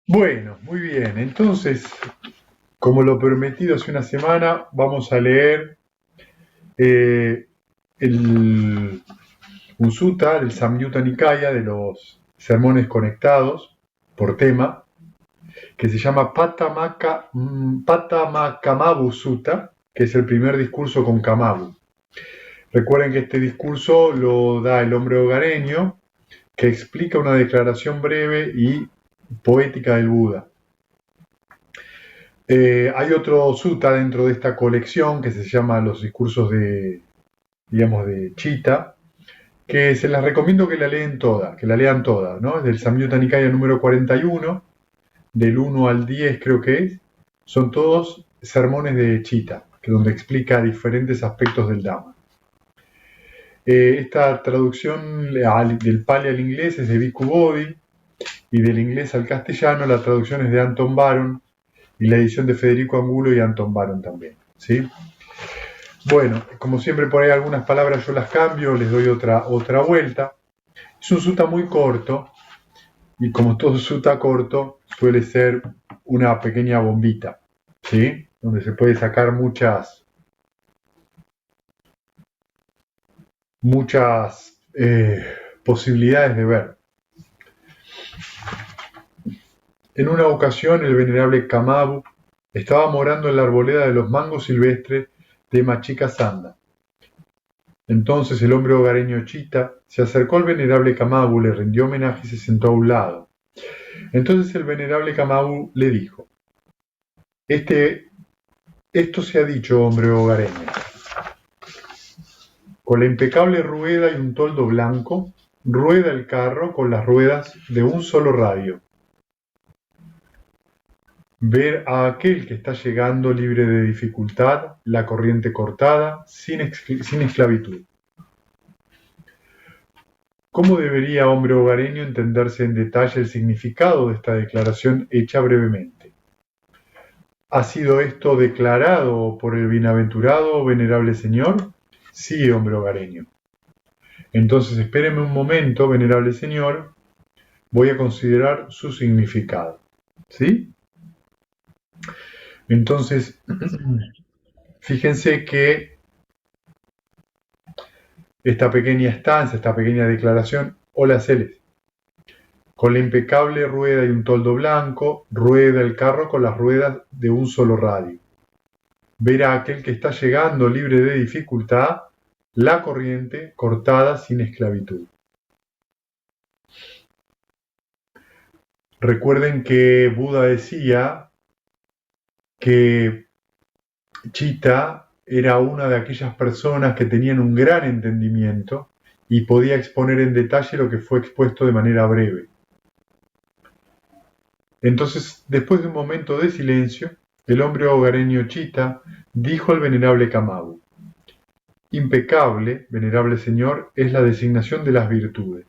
Bueno, muy bien. Entonces, como lo prometido hace una semana, vamos a leer eh, el, un sutta del Samyutta Nikaya de los sermones conectados por tema, que se llama Pattamakamabu Sutta, que es el primer discurso con Kamabu. Recuerden que este discurso lo da el hombre hogareño, que explica una declaración breve y poética del Buda. Hay otro sutta dentro de esta colección que se llama Los discursos de Chita, que se las recomiendo que la lean toda, ¿no? Es del Samyutta Nikaya número 41, del 1 al 10 creo que es. Son todos sermones de Chita, que donde explica diferentes aspectos del Dhamma. Esta traducción del Pali al inglés es de Bhikkhu Bodhi, y del inglés al castellano la traducción es de Anton Baron, y la edición de Federico Angulo y Anton Baron también, ¿sí? Bueno, como siempre por ahí algunas palabras yo las cambio, les doy otra vuelta. Es un sutta muy corto, y como todo sutta corto, suele ser una pequeña bombita, ¿sí? Donde se puede sacar muchas posibilidades de ver. En una ocasión el venerable Kamabu estaba morando en la arboleda de los mangos silvestres de Machika Sanda. Entonces el hombre hogareño Chita se acercó al venerable Kamabu, le rindió homenaje y se sentó a un lado. Entonces el venerable Kamabu le dijo: esto se ha dicho, hombre hogareño. Con la impecable rueda y un toldo blanco, rueda el carro con las ruedas de un solo radio. Ver a aquel que está llegando libre de dificultad, la corriente cortada, sin esclavitud. ¿Cómo debería, hombre hogareño, entenderse en detalle el significado de esta declaración hecha brevemente? ¿Ha sido esto declarado por el bienaventurado venerable señor? Sí, hombre hogareño. Entonces espéreme un momento, venerable señor, voy a considerar su significado. ¿Sí? Entonces, fíjense que esta pequeña estancia, esta pequeña declaración, hola Celes, con la impecable rueda y un toldo blanco, rueda el carro con las ruedas de un solo radio. Ver a aquel que está llegando libre de dificultad, la corriente cortada sin esclavitud. Recuerden que Buda decía que Chita era una de aquellas personas que tenían un gran entendimiento y podía exponer en detalle lo que fue expuesto de manera breve. Entonces, después de un momento de silencio, el hombre hogareño Chita dijo al venerable Kamabu: impecable, venerable señor, es la designación de las virtudes.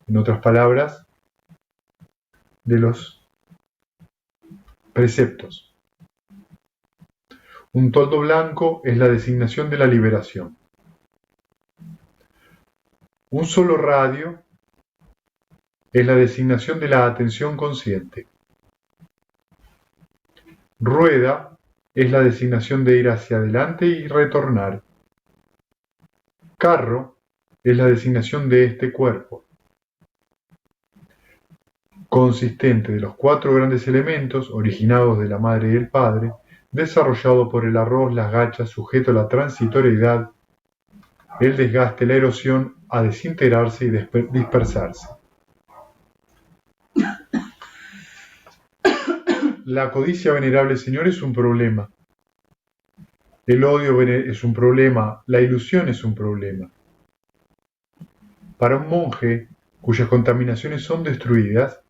En otras palabras, de los preceptos. Un toldo blanco es la designación de la liberación. Un solo radio es la designación de la atención consciente. Rueda es la designación de ir hacia adelante y retornar. Carro es la designación de este cuerpo, consistente de los 4 grandes elementos originados de la madre y el padre, desarrollado por el arroz, las gachas, sujeto a la transitoriedad, el desgaste, la erosión, a desintegrarse y dispersarse. La codicia, venerable señor, es un problema. El odio es un problema. La ilusión es un problema. Para un monje cuyas contaminaciones son destruidas,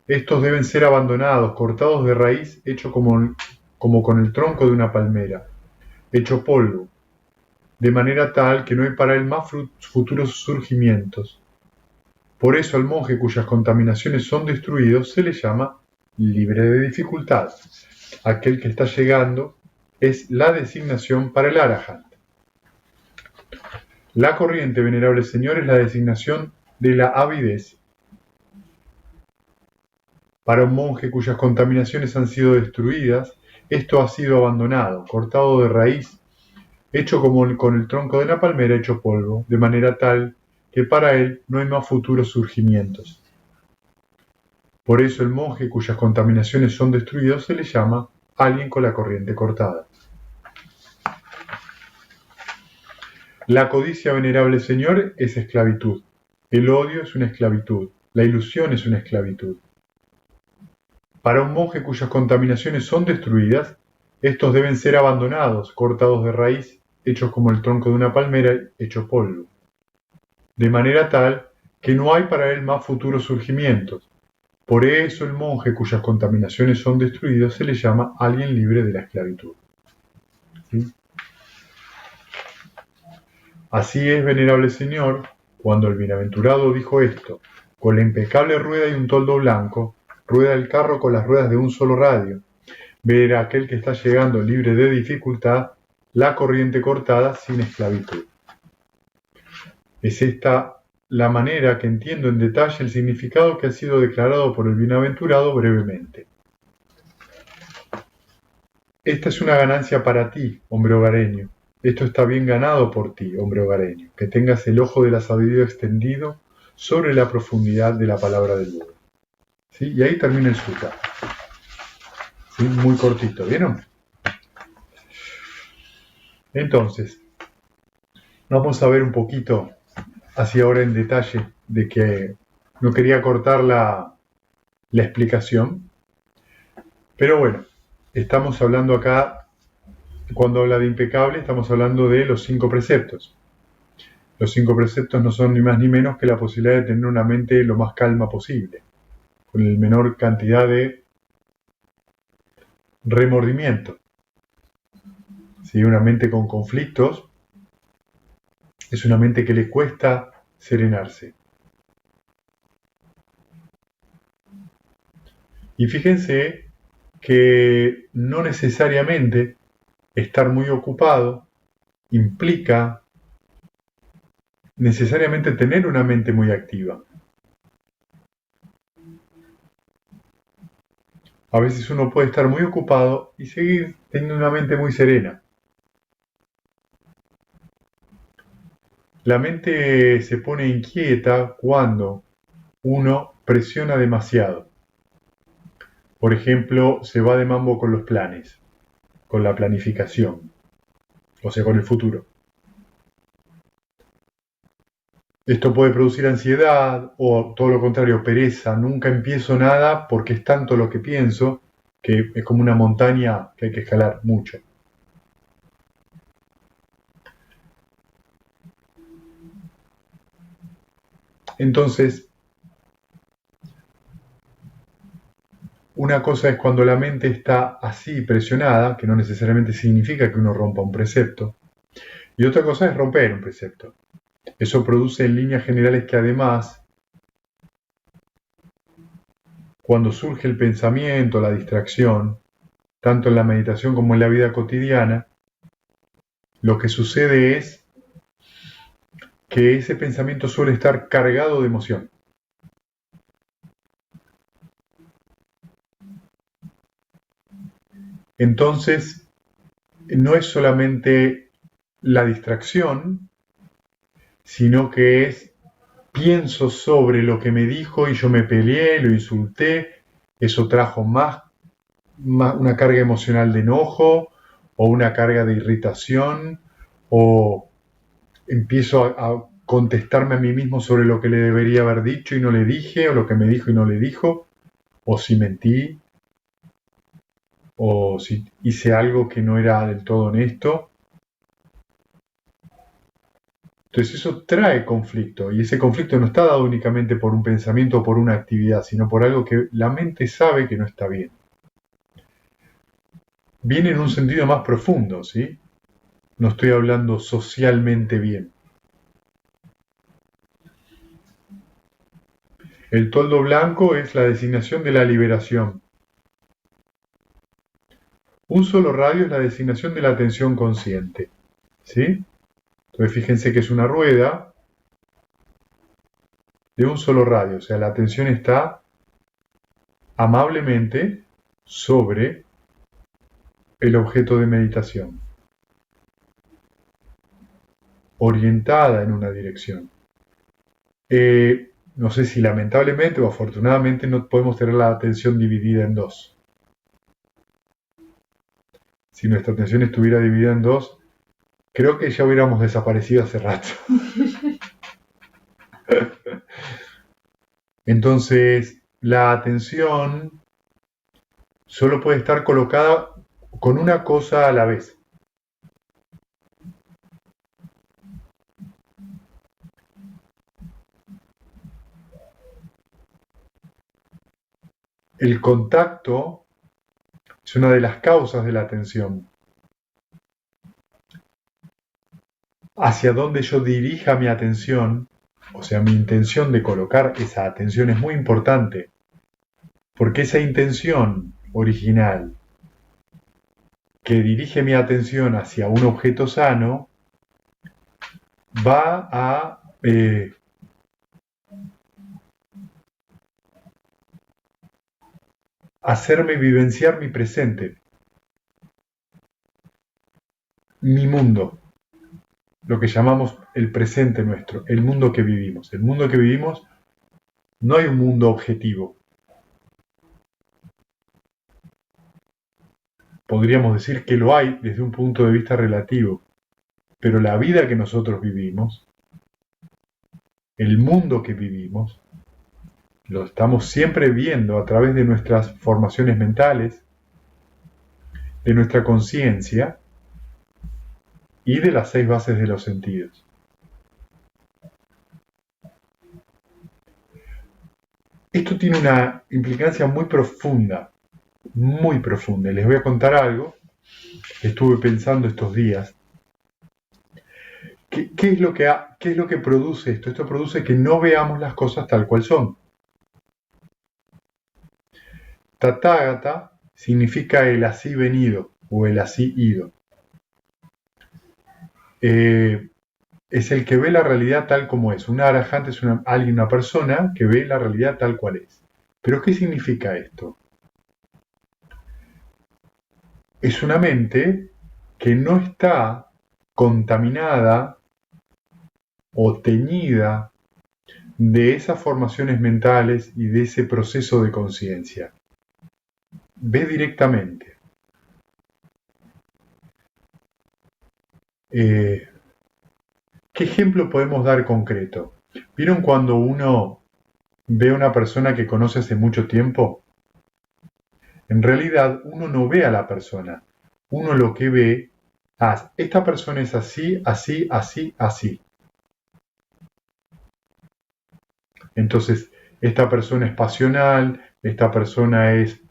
estos deben ser abandonados, cortados de raíz, hecho como con el tronco de una palmera, hecho polvo, de manera tal que no hay para él más futuros surgimientos. Por eso al monje cuyas contaminaciones son destruidos se le llama libre de dificultad. Aquel que está llegando es la designación para el Arahant. La corriente, venerable señor, es la designación de la avidez. Para un monje cuyas contaminaciones han sido destruidas, esto ha sido abandonado, cortado de raíz, hecho como con el tronco de la palmera hecho polvo, de manera tal que para él no hay más futuros surgimientos. Por eso el monje cuyas contaminaciones son destruidas se le llama alguien con la corriente cortada. La codicia, venerable señor, es esclavitud. El odio es una esclavitud. La ilusión es una esclavitud. Para un monje cuyas contaminaciones son destruidas, estos deben ser abandonados, cortados de raíz, hechos como el tronco de una palmera hecho polvo. De manera tal que no hay para él más futuros surgimientos. Por eso el monje cuyas contaminaciones son destruidas se le llama alguien libre de la esclavitud. ¿Sí? Así es, venerable señor, cuando el bienaventurado dijo esto, con la impecable rueda y un toldo blanco, rueda el carro con las ruedas de un solo radio, ver a aquel que está llegando libre de dificultad, la corriente cortada sin esclavitud. Es esta la manera que entiendo en detalle el significado que ha sido declarado por el bienaventurado brevemente. Esta es una ganancia para ti, hombre hogareño. Esto está bien ganado por ti, hombre hogareño, que tengas el ojo de la sabiduría extendido sobre la profundidad de la palabra del Buda. ¿Sí? Y ahí termina el sutta. ¿Sí? Muy cortito, ¿vieron? Entonces, vamos a ver un poquito, así ahora en detalle, de que no quería cortar la explicación, pero bueno, estamos hablando acá, cuando habla de impecable, estamos hablando de los 5 preceptos. Los 5 preceptos no son ni más ni menos que la posibilidad de tener una mente lo más calma posible, con la menor cantidad de remordimiento. Si una mente con conflictos es una mente que le cuesta serenarse. Y fíjense que no necesariamente estar muy ocupado implica necesariamente tener una mente muy activa. A veces uno puede estar muy ocupado y seguir teniendo una mente muy serena. La mente se pone inquieta cuando uno presiona demasiado. Por ejemplo, se va de mambo con los planes, con la planificación, o sea, con el futuro. Esto puede producir ansiedad o todo lo contrario, pereza. Nunca empiezo nada porque es tanto lo que pienso que es como una montaña que hay que escalar mucho. Entonces, una cosa es cuando la mente está así presionada, que no necesariamente significa que uno rompa un precepto, y otra cosa es romper un precepto. Eso produce en líneas generales que además, cuando surge el pensamiento, la distracción, tanto en la meditación como en la vida cotidiana, lo que sucede es que ese pensamiento suele estar cargado de emoción. Entonces, no es solamente la distracción, sino que es pienso sobre lo que me dijo y yo me peleé, lo insulté, eso trajo más una carga emocional de enojo o una carga de irritación o empiezo a contestarme a mí mismo sobre lo que le debería haber dicho y no le dije, o lo que me dijo y no le dijo, o si mentí, o si hice algo que no era del todo honesto. Entonces eso trae conflicto, y ese conflicto no está dado únicamente por un pensamiento o por una actividad, sino por algo que la mente sabe que no está bien. Viene en un sentido más profundo, ¿sí? No estoy hablando socialmente bien. El toldo blanco es la designación de la liberación. Un solo radio es la designación de la atención consciente, ¿sí? Entonces fíjense que es una rueda de un solo radio, o sea, la atención está amablemente sobre el objeto de meditación, orientada en una dirección. No sé si lamentablemente o afortunadamente no podemos tener la atención dividida en dos. Si nuestra atención estuviera dividida en dos, creo que ya hubiéramos desaparecido hace rato. Entonces, la atención solo puede estar colocada con una cosa a la vez. El contacto es una de las causas de la atención. Hacia dónde yo dirija mi atención, o sea, mi intención de colocar esa atención es muy importante, porque esa intención original que dirige mi atención hacia un objeto sano va a hacerme vivenciar mi presente, mi mundo, lo que llamamos el presente nuestro, el mundo que vivimos. El mundo que vivimos no hay un mundo objetivo. Podríamos decir que lo hay desde un punto de vista relativo, pero la vida que nosotros vivimos, el mundo que vivimos, lo estamos siempre viendo a través de nuestras formaciones mentales, de nuestra conciencia y de las 6 bases de los sentidos. Esto tiene una implicancia muy profunda, muy profunda. Les voy a contar algo que estuve pensando estos días. ¿Qué es lo que produce esto? Esto produce que no veamos las cosas tal cual son. Tathagata significa el así venido o el así ido. Es el que ve la realidad tal como es. Un arahant es una persona que ve la realidad tal cual es. ¿Pero qué significa esto? Es una mente que no está contaminada o teñida de esas formaciones mentales y de ese proceso de conciencia. Ve directamente. ¿Qué ejemplo podemos dar concreto? ¿Vieron cuando uno ve a una persona que conoce hace mucho tiempo? En realidad uno no ve a la persona. Uno lo que ve es, esta persona es así, así, así, así. Entonces, esta persona es pasional, esta persona es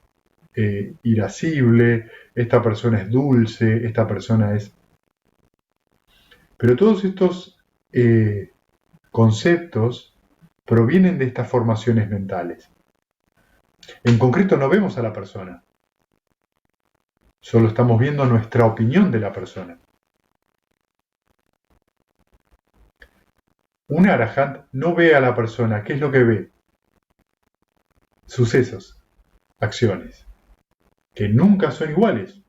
irascible, esta persona es dulce, esta persona es... Pero todos estos conceptos provienen de estas formaciones mentales. En concreto no vemos a la persona, solo estamos viendo nuestra opinión de la persona. Un arahant no ve a la persona, ¿qué es lo que ve? Sucesos, acciones, que nunca son iguales,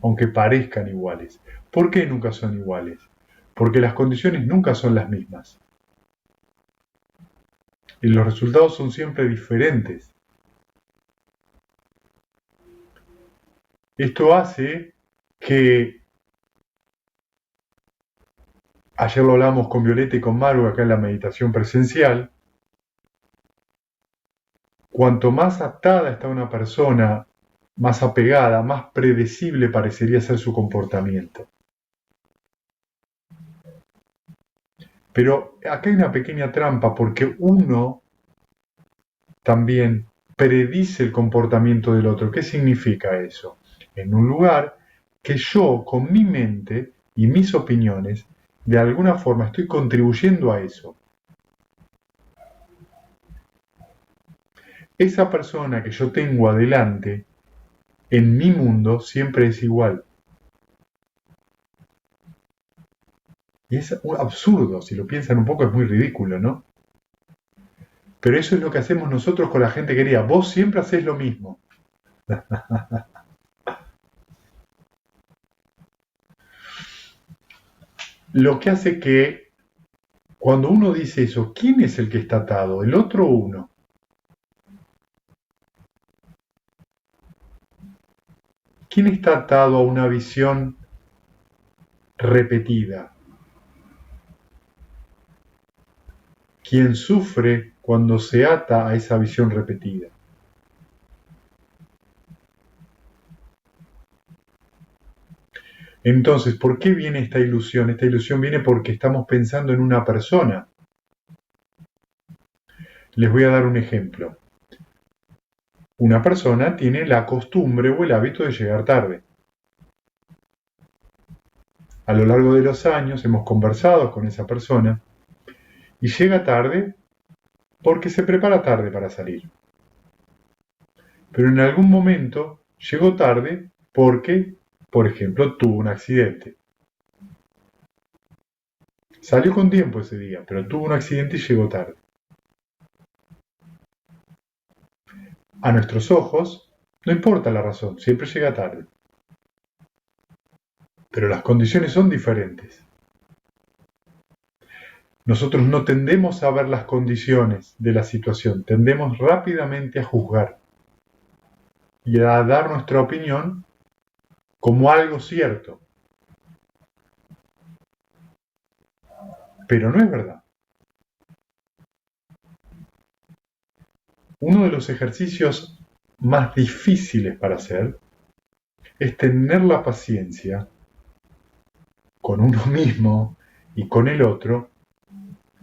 aunque parezcan iguales. ¿Por qué nunca son iguales? Porque las condiciones nunca son las mismas. Y los resultados son siempre diferentes. Esto hace que, ayer lo hablamos con Violeta y con Maru acá en la meditación presencial, cuanto más atada está una persona, más apegada, más predecible parecería ser su comportamiento. Pero acá hay una pequeña trampa porque uno también predice el comportamiento del otro. ¿Qué significa eso? En un lugar que yo con mi mente y mis opiniones de alguna forma estoy contribuyendo a eso. Esa persona que yo tengo adelante en mi mundo siempre es igual. Y es absurdo, si lo piensan un poco es muy ridículo, ¿no? Pero eso es lo que hacemos nosotros con la gente querida. Vos siempre haces lo mismo. Lo que hace que cuando uno dice eso, ¿quién es el que está atado? ¿El otro o uno? ¿Quién está atado a una visión repetida? ¿Quién sufre cuando se ata a esa visión repetida? Entonces, ¿por qué viene esta ilusión? Esta ilusión viene porque estamos pensando en una persona. Les voy a dar un ejemplo. Una persona tiene la costumbre o el hábito de llegar tarde. A lo largo de los años hemos conversado con esa persona y llega tarde porque se prepara tarde para salir. Pero en algún momento llegó tarde porque, por ejemplo, tuvo un accidente. Salió con tiempo ese día, pero tuvo un accidente y llegó tarde. A nuestros ojos, no importa la razón, siempre llega tarde. Pero las condiciones son diferentes. Nosotros no tendemos a ver las condiciones de la situación, tendemos rápidamente a juzgar y a dar nuestra opinión como algo cierto. Pero no es verdad. Uno de los ejercicios más difíciles para hacer es tener la paciencia con uno mismo y con el otro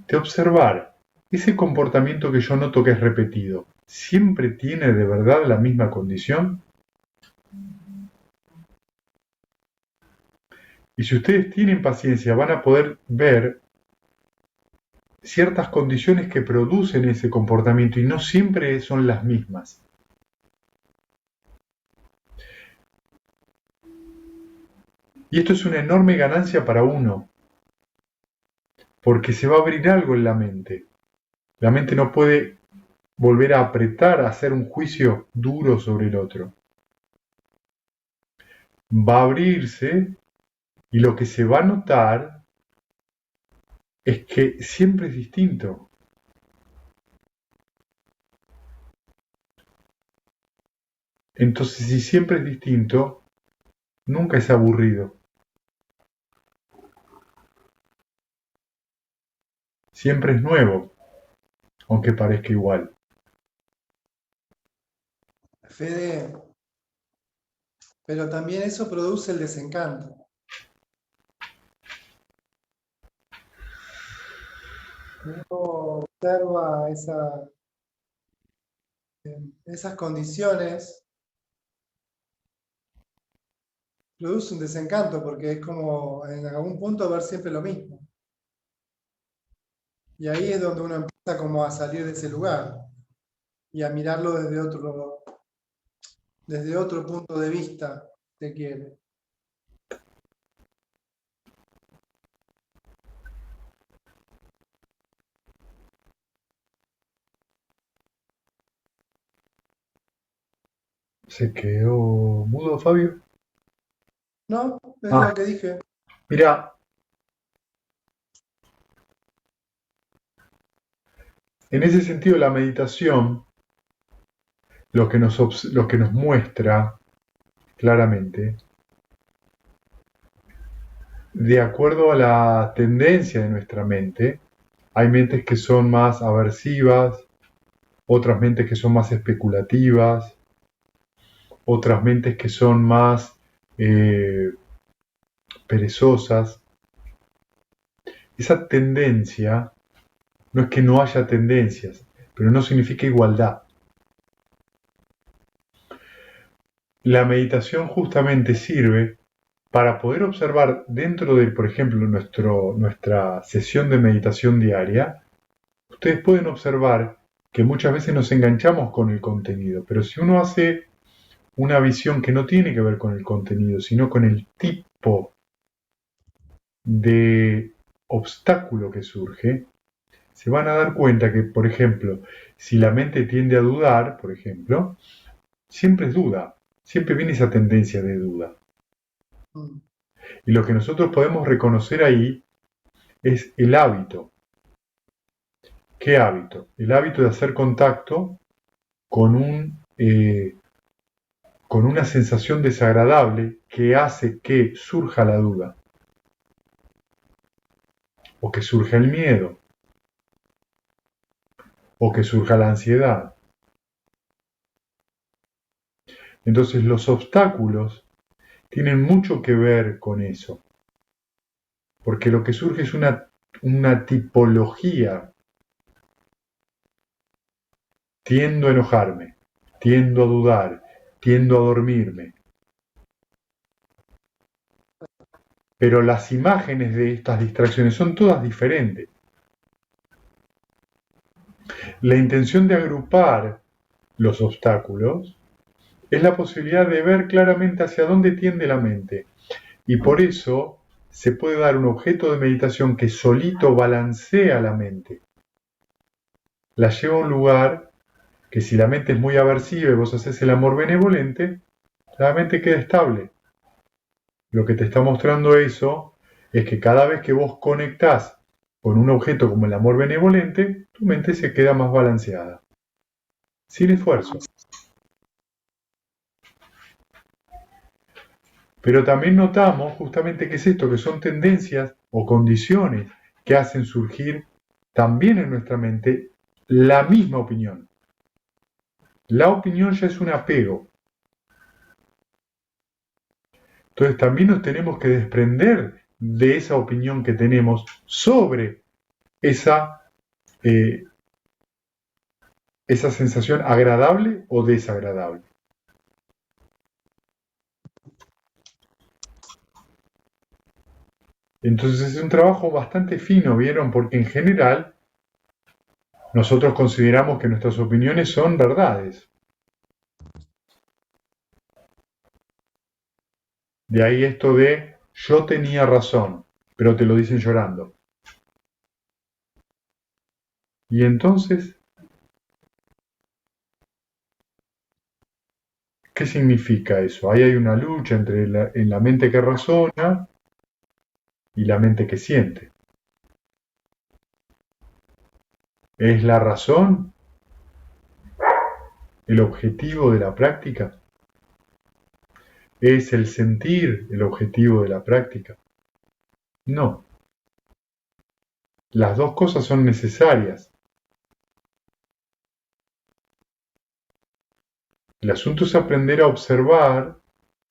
de observar ese comportamiento que yo noto que es repetido. ¿Siempre tiene de verdad la misma condición? Y si ustedes tienen paciencia van a poder ver ciertas condiciones que producen ese comportamiento y no siempre son las mismas. Y esto es una enorme ganancia para uno, porque se va a abrir algo en la mente. La mente no puede volver a apretar, a hacer un juicio duro sobre el otro. Va a abrirse y lo que se va a notar es que siempre es distinto. Entonces, si siempre es distinto, nunca es aburrido. Siempre es nuevo, aunque parezca igual. Fede, pero también eso produce el desencanto. Uno observa esas condiciones, produce un desencanto porque es como en algún punto ver siempre lo mismo. Y ahí es donde uno empieza como a salir de ese lugar y a mirarlo desde otro punto de vista, si quiere. ¿Se quedó mudo, Fabio? No, es lo Ah, que dije. mira, en ese sentido la meditación lo que nos muestra claramente, de acuerdo a la tendencia de nuestra mente, hay mentes que son más aversivas, otras mentes que son más especulativas, otras mentes que son más eh, perezosas. Esa tendencia no es que no haya tendencias, pero no significa igualdad. La meditación justamente sirve para poder observar dentro de, por ejemplo, nuestra sesión de meditación diaria. Ustedes pueden observar que muchas veces nos enganchamos con el contenido, pero si uno hace una visión que no tiene que ver con el contenido, sino con el tipo de obstáculo que surge, se van a dar cuenta que, por ejemplo, si la mente tiende a dudar, por ejemplo, siempre es duda, siempre viene esa tendencia de duda. Mm. Y lo que nosotros podemos reconocer ahí es el hábito. ¿Qué hábito? El hábito de hacer contacto con con una sensación desagradable que hace que surja la duda o que surja el miedo o que surja la ansiedad. Entonces los obstáculos tienen mucho que ver con eso, porque lo que surge es una tipología. Tiendo a enojarme, tiendo a dudar, tiendo a dormirme. Pero las imágenes de estas distracciones son todas diferentes. La intención de agrupar los obstáculos es la posibilidad de ver claramente hacia dónde tiende la mente. Y por eso se puede dar un objeto de meditación que solito balancea la mente. La lleva a un lugar que si la mente es muy aversiva y vos haces el amor benevolente, la mente queda estable. Lo que te está mostrando eso es que cada vez que vos conectás con un objeto como el amor benevolente, tu mente se queda más balanceada, sin esfuerzo. Pero también notamos justamente que es esto, que son tendencias o condiciones que hacen surgir también en nuestra mente la misma opinión. La opinión ya es un apego. Entonces también nos tenemos que desprender de esa opinión que tenemos sobre esa, eh, esa sensación agradable o desagradable. Entonces es un trabajo bastante fino, ¿vieron? Porque en general nosotros consideramos que nuestras opiniones son verdades. De ahí esto de yo tenía razón, pero te lo dicen llorando. Y entonces, ¿qué significa eso? Ahí hay una lucha entre en la mente que razona y la mente que siente. ¿Es la razón el objetivo de la práctica? ¿Es el sentir el objetivo de la práctica? No. Las dos cosas son necesarias. El asunto es aprender a observar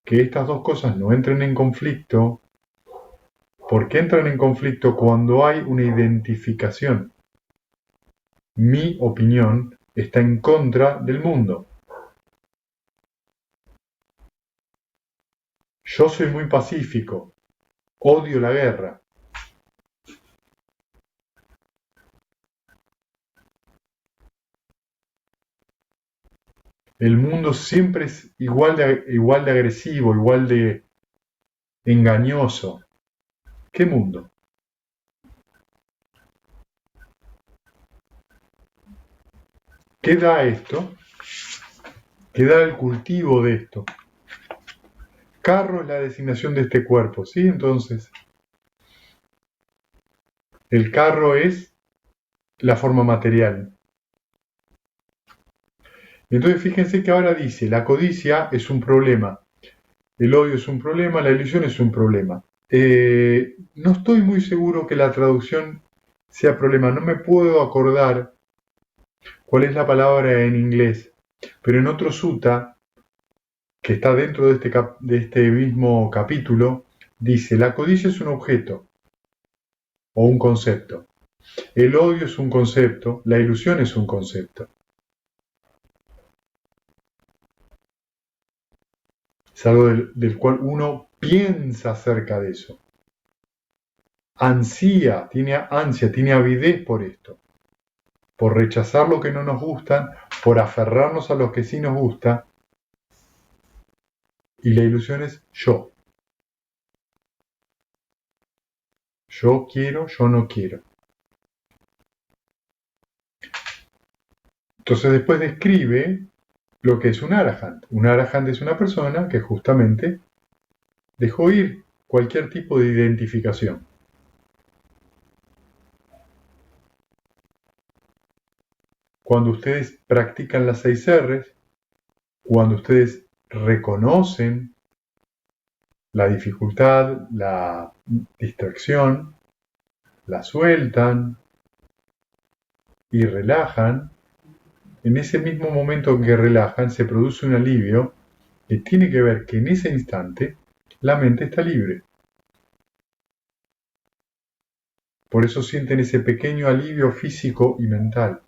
que estas dos cosas no entren en conflicto, porque entran en conflicto cuando hay una identificación. Mi opinión está en contra del mundo. Yo soy muy pacífico, odio la guerra. El mundo siempre es igual de agresivo, igual de engañoso. ¿Qué mundo? ¿Qué da esto? ¿Qué da el cultivo de esto? Carro es la designación de este cuerpo, ¿sí? Entonces, el carro es la forma material. Entonces, fíjense que ahora dice, la codicia es un problema, el odio es un problema, la ilusión es un problema. No estoy muy seguro que la traducción sea problema, no me puedo acordar cuál es la palabra en inglés, pero en otro sutta, que está dentro de este mismo capítulo, dice, la codicia es un objeto o un concepto. El odio es un concepto, la ilusión es un concepto. Es algo del cual uno piensa acerca de eso. Ansía, tiene ansia, tiene avidez por esto. Por rechazar lo que no nos gusta, por aferrarnos a lo que sí nos gusta. Y la ilusión es yo. Yo quiero, yo no quiero. Entonces después describe lo que es un arahant. Un arahant es una persona que justamente dejó ir cualquier tipo de identificación. Cuando ustedes practican las 6 R's, cuando ustedes reconocen la dificultad, la distracción, la sueltan y relajan, en ese mismo momento en que relajan se produce un alivio que tiene que ver que en ese instante la mente está libre. Por eso sienten ese pequeño alivio físico y mental.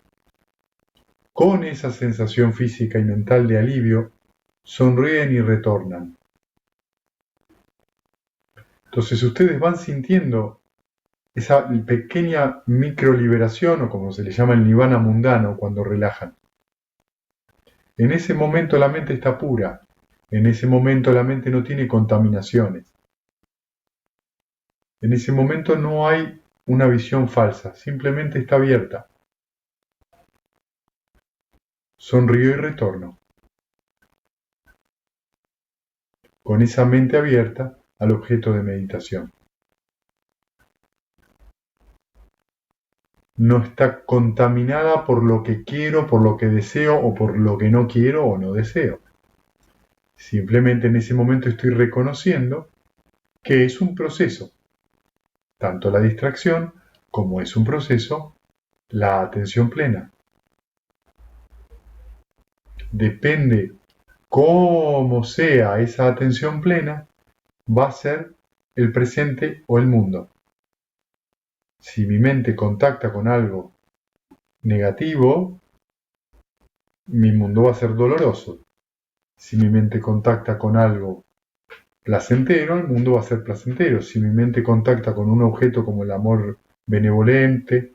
Con esa sensación física y mental de alivio, sonríen y retornan. Entonces ustedes van sintiendo esa pequeña microliberación, o como se le llama el nirvana mundano, cuando relajan. En ese momento la mente está pura. En ese momento la mente no tiene contaminaciones. En ese momento no hay una visión falsa, simplemente está abierta. Sonrío y retorno. Con esa mente abierta al objeto de meditación. No está contaminada por lo que quiero, por lo que deseo o por lo que no quiero o no deseo. Simplemente en ese momento estoy reconociendo que es un proceso. Tanto la distracción como es un proceso la atención plena. Depende cómo sea esa atención plena, va a ser el presente o el mundo. Si mi mente contacta con algo negativo, mi mundo va a ser doloroso. Si mi mente contacta con algo placentero, el mundo va a ser placentero. Si mi mente contacta con un objeto como el amor benevolente,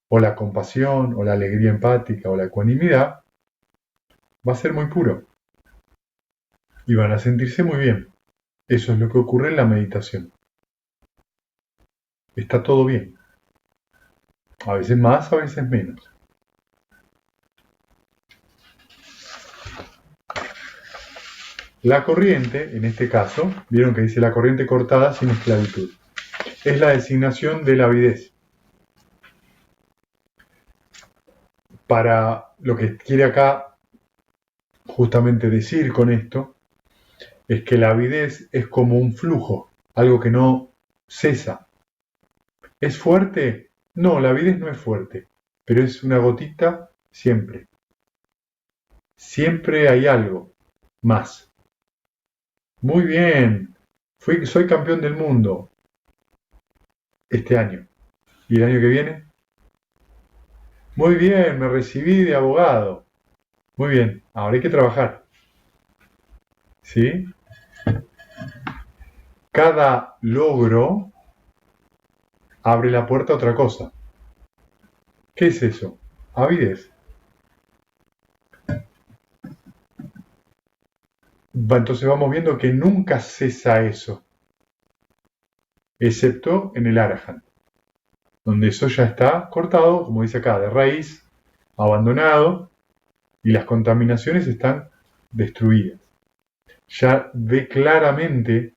o la compasión, o la alegría empática, o la ecuanimidad, va a ser muy puro. Y van a sentirse muy bien. Eso es lo que ocurre en la meditación. Está todo bien. A veces más, a veces menos. La corriente, en este caso, vieron que dice la corriente cortada sin esclavitud. Es la designación de la avidez. Para lo que quiere acá justamente decir con esto, es que la avidez es como un flujo, algo que no cesa. ¿Es fuerte? No, la avidez no es fuerte, pero es una gotita siempre. Siempre hay algo más. Muy bien, soy campeón del mundo este año. ¿Y el año que viene? Muy bien, me recibí de abogado. Muy bien, ahora hay que trabajar. ¿Sí? Cada logro abre la puerta a otra cosa. ¿Qué es eso? Avidez. Entonces vamos viendo que nunca cesa eso, excepto en el Arahant, donde eso ya está cortado, como dice acá, de raíz, abandonado, y las contaminaciones están destruidas. Ya ve claramente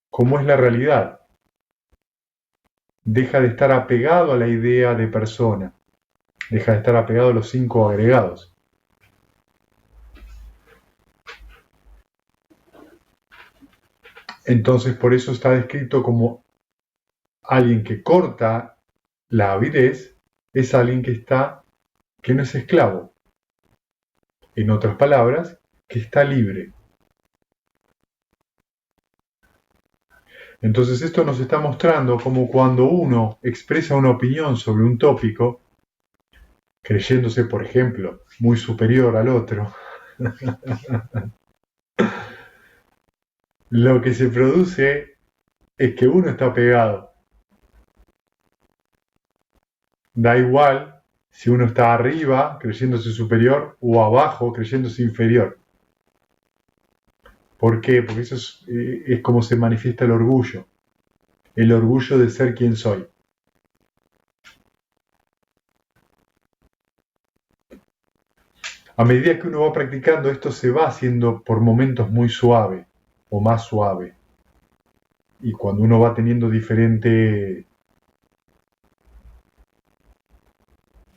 cómo es la realidad. Deja de estar apegado a la idea de persona, deja de estar apegado a los 5 agregados. Entonces por eso está descrito como alguien que corta la avidez, es alguien que no es esclavo. En otras palabras, que está libre. Entonces esto nos está mostrando como cuando uno expresa una opinión sobre un tópico, creyéndose, por ejemplo, muy superior al otro, lo que se produce es que uno está pegado. Da igual si uno está arriba creyéndose superior o abajo creyéndose inferior. ¿Por qué? Porque eso es como se manifiesta el orgullo de ser quien soy. A medida que uno va practicando, esto se va haciendo por momentos muy suave o más suave. Y cuando uno va teniendo diferente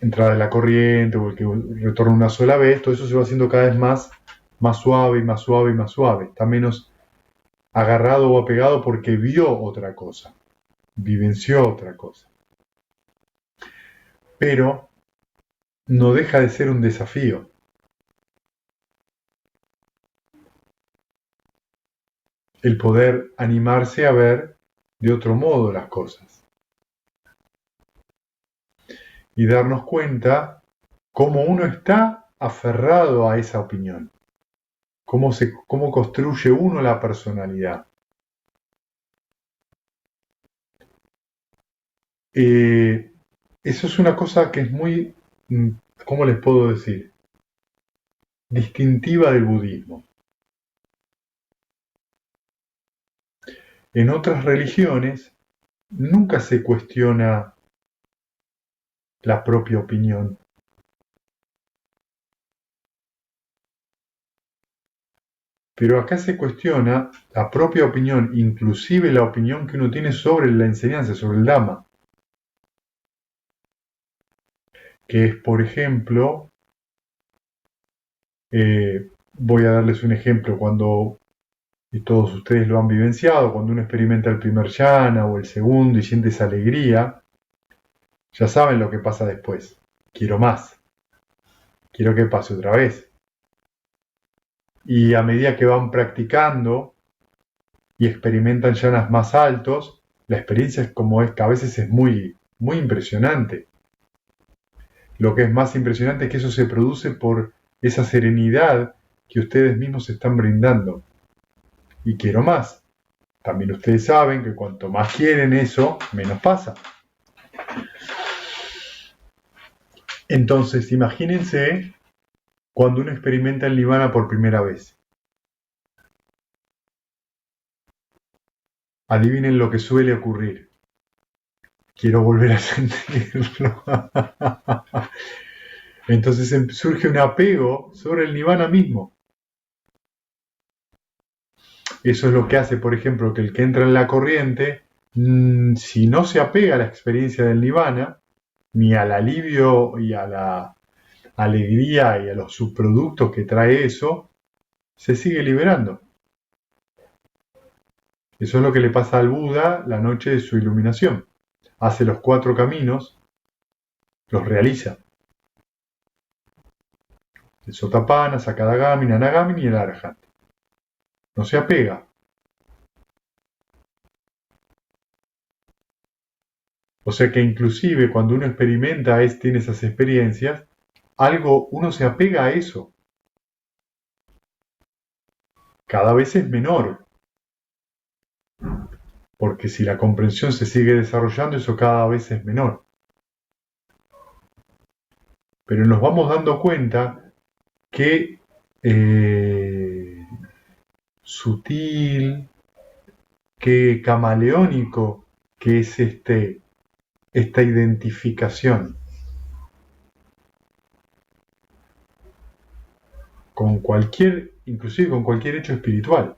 entrada de la corriente o el que retorna una sola vez, todo eso se va haciendo cada vez más suave y más suave y más suave. Está menos agarrado o apegado porque vio otra cosa, vivenció otra cosa. Pero no deja de ser un desafío. El poder animarse a ver de otro modo las cosas. Y darnos cuenta cómo uno está aferrado a esa opinión. Cómo construye uno la personalidad. Eso es una cosa que es muy, ¿cómo les puedo decir? Distintiva del budismo. En otras religiones nunca se cuestiona la propia opinión. Pero acá se cuestiona la propia opinión, inclusive la opinión que uno tiene sobre la enseñanza, sobre el Dhamma. Que es, por ejemplo, voy a darles un ejemplo, y todos ustedes lo han vivenciado, cuando uno experimenta el primer jhana o el segundo y siente esa alegría, ya saben lo que pasa después. Quiero más. Quiero que pase otra vez. Y a medida que van practicando y experimentan jhanas más altos, la experiencia es como es, que a veces es muy, muy impresionante. Lo que es más impresionante es que eso se produce por esa serenidad que ustedes mismos están brindando. Y quiero más. También ustedes saben que cuanto más quieren eso, menos pasa. Entonces, imagínense cuando uno experimenta el nirvana por primera vez. Adivinen lo que suele ocurrir. Quiero volver a sentirlo. Entonces surge un apego sobre el nirvana mismo. Eso es lo que hace, por ejemplo, que el que entra en la corriente, si no se apega a la experiencia del nirvana, ni al alivio y a la alegría y a los subproductos que trae eso, se sigue liberando. Eso es lo que le pasa al Buda la noche de su iluminación. Hace los 4 caminos, los realiza. El Sotapanna, Sakadagami, Nanagami y el Arahant. No se apega. O sea que inclusive cuando uno experimenta, tiene esas experiencias, uno se apega a eso. Cada vez es menor. Porque si la comprensión se sigue desarrollando, eso cada vez es menor. Pero nos vamos dando cuenta que sutil, que camaleónico que es esta identificación con inclusive con cualquier hecho espiritual.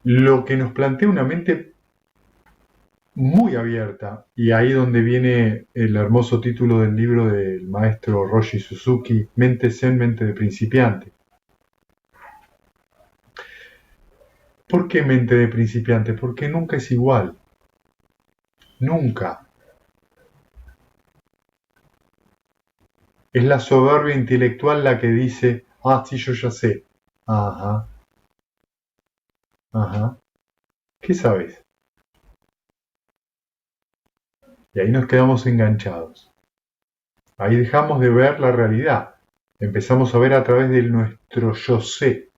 Lo que nos plantea una mente muy abierta, y ahí donde viene el hermoso título del libro del maestro Roshi Suzuki, Mente Zen, mente de principiante. ¿Por qué mente de principiante? Porque nunca es igual. Nunca. Es la soberbia intelectual la que dice, sí, yo ya sé. Ajá, ajá. ¿Qué sabes? Y ahí nos quedamos enganchados. Ahí dejamos de ver la realidad. Empezamos a ver a través de nuestro yo sé.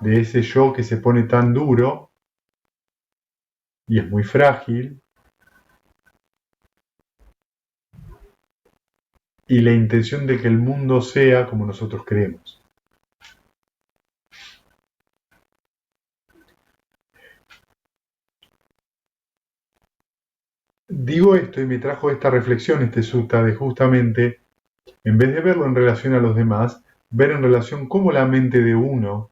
De ese yo que se pone tan duro y es muy frágil. Y la intención de que el mundo sea como nosotros creemos. Digo esto y me trajo esta reflexión, este sutta, de justamente, en vez de verlo en relación a los demás, ver en relación cómo la mente de uno,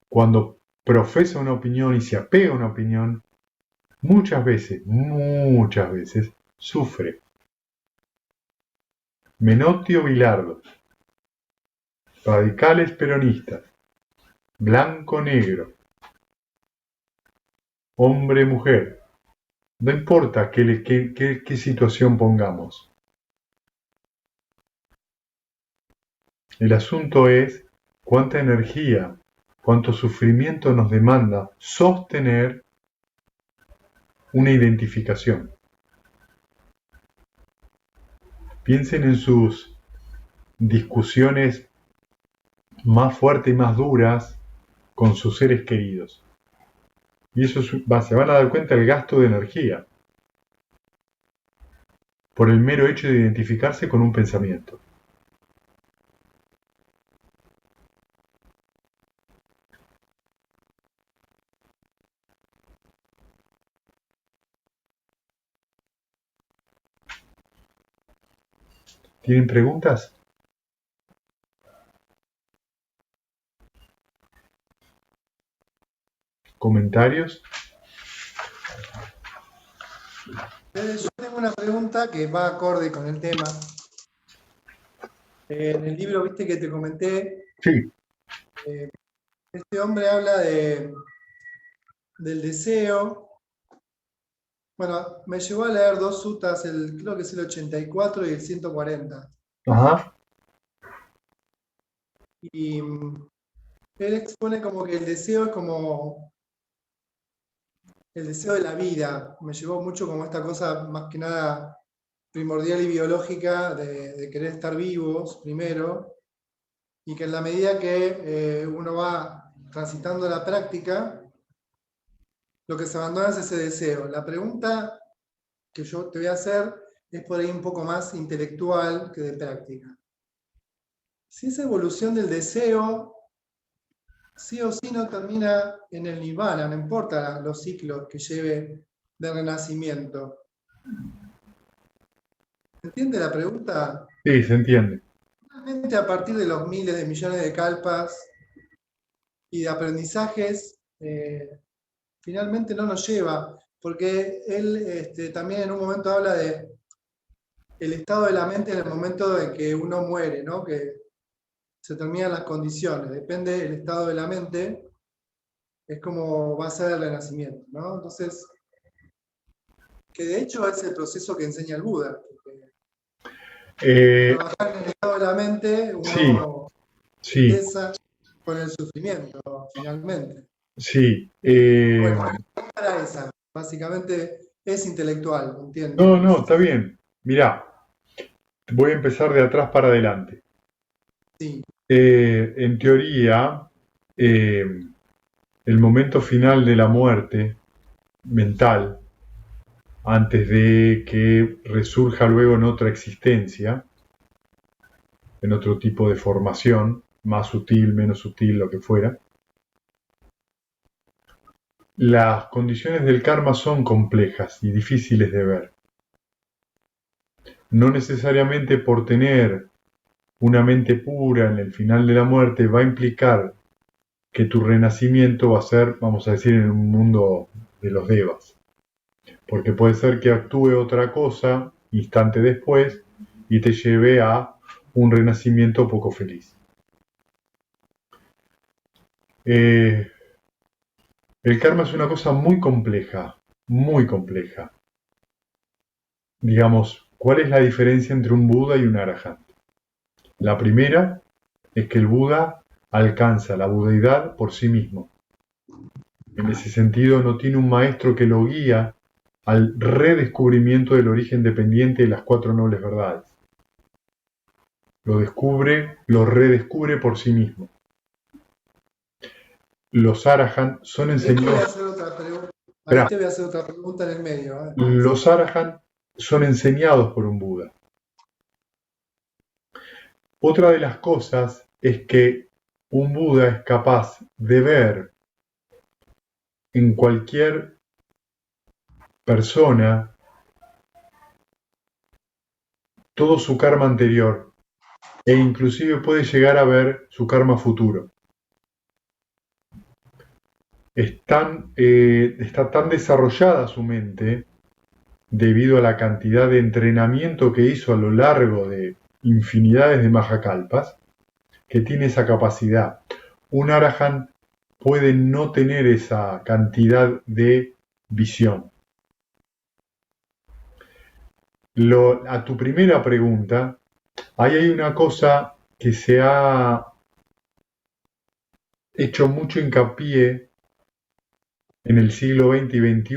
cuando profesa una opinión y se apega a una opinión, muchas veces, sufre. Menotti o Bilardo, radicales peronistas, blanco-negro, hombre-mujer, no importa qué situación pongamos. El asunto es cuánta energía, cuánto sufrimiento nos demanda sostener una identificación. Piensen en sus discusiones más fuertes y más duras con sus seres queridos. Y eso se van a dar cuenta del gasto de energía por el mero hecho de identificarse con un pensamiento. ¿Tienen preguntas? ¿Comentarios? Yo tengo una pregunta que va acorde con el tema. En el libro, viste, que te comenté, Sí. este hombre habla del deseo. Bueno, me llevó a leer dos suttas, creo que es el 84 y el 140. Ajá. Y él expone como que el deseo es como el deseo de la vida. Me llevó mucho como esta cosa más que nada primordial y biológica de querer estar vivos primero, y que en la medida que uno va transitando la práctica, lo que se abandona es ese deseo. La pregunta que yo te voy a hacer es por ahí un poco más intelectual que de práctica. Si esa evolución del deseo sí o sí no termina en el nirvana, no importa los ciclos que lleve de renacimiento. ¿Se entiende la pregunta? Sí, se entiende. Realmente a partir de los miles de millones de kalpas y de aprendizajes, finalmente no nos lleva, porque él también en un momento habla de el estado de la mente en el momento en que uno muere, ¿no? Que se terminan las condiciones, depende del estado de la mente, es como va a ser el renacimiento, ¿no? Entonces, que de hecho es el proceso que enseña el Buda, porque Eh, trabajar en el estado de la mente, sí, uno sí, empieza con el sufrimiento, finalmente. sí. Bueno, para esa, básicamente es intelectual, No, entiendo. no, está bien. Mirá, voy a empezar de atrás para adelante. Sí, En teoría, eh, el momento final de la muerte mental, antes de que resurja luego en otra existencia, en otro tipo de formación, más sutil, menos sutil, lo que fuera, las condiciones del karma son complejas y difíciles de ver. No necesariamente por tener una mente pura en el final de la muerte va a implicar que tu renacimiento va a ser, vamos a decir, en un mundo de los devas. Porque puede ser que actúe otra cosa instante después y te lleve a un renacimiento poco feliz. El karma es una cosa muy compleja, muy compleja. Digamos, ¿cuál es la diferencia entre un Buda y un Arahant? La primera es que el Buda alcanza la budeidad por sí mismo. En ese sentido, no tiene un maestro que lo guía al redescubrimiento del origen dependiente de las cuatro nobles verdades. Lo descubre, lo redescubre por sí mismo. Los Arahant son enseñados. ahí te voy a hacer otra pregunta en el medio. Los Arahant son enseñados por un Buda. Otra de las cosas es que un Buda es capaz de ver en cualquier persona todo su karma anterior e inclusive puede llegar a ver su karma futuro. Está tan desarrollada su mente debido a la cantidad de entrenamiento que hizo a lo largo de infinidades de Mahakalpas, que tiene esa capacidad. Un Arahant puede no tener esa cantidad de visión. A tu primera pregunta, ahí hay una cosa que se ha hecho mucho hincapié en el siglo XX y XXI,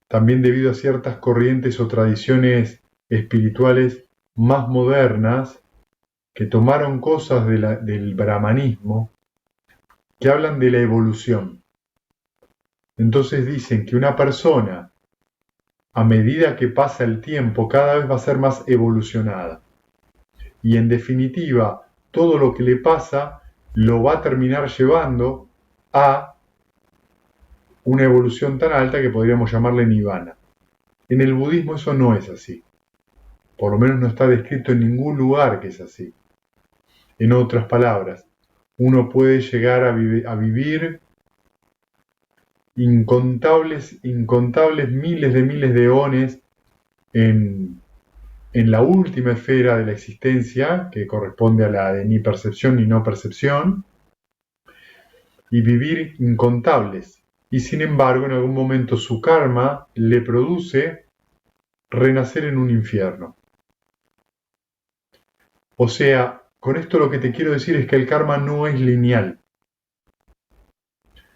también debido a ciertas corrientes o tradiciones espirituales más modernas que tomaron cosas del brahmanismo que hablan de la evolución. Entonces dicen que una persona, a medida que pasa el tiempo, cada vez va a ser más evolucionada. Y en definitiva, todo lo que le pasa lo va a terminar llevando a una evolución tan alta que podríamos llamarle nirvana. En el budismo eso no es así. Por lo menos no está descrito en ningún lugar que es así. En otras palabras, uno puede llegar a vivir incontables miles de eones en la última esfera de la existencia, que corresponde a la de ni percepción ni no percepción, y vivir incontables. Y sin embargo, en algún momento su karma le produce renacer en un infierno. O sea, con esto lo que te quiero decir es que el karma no es lineal,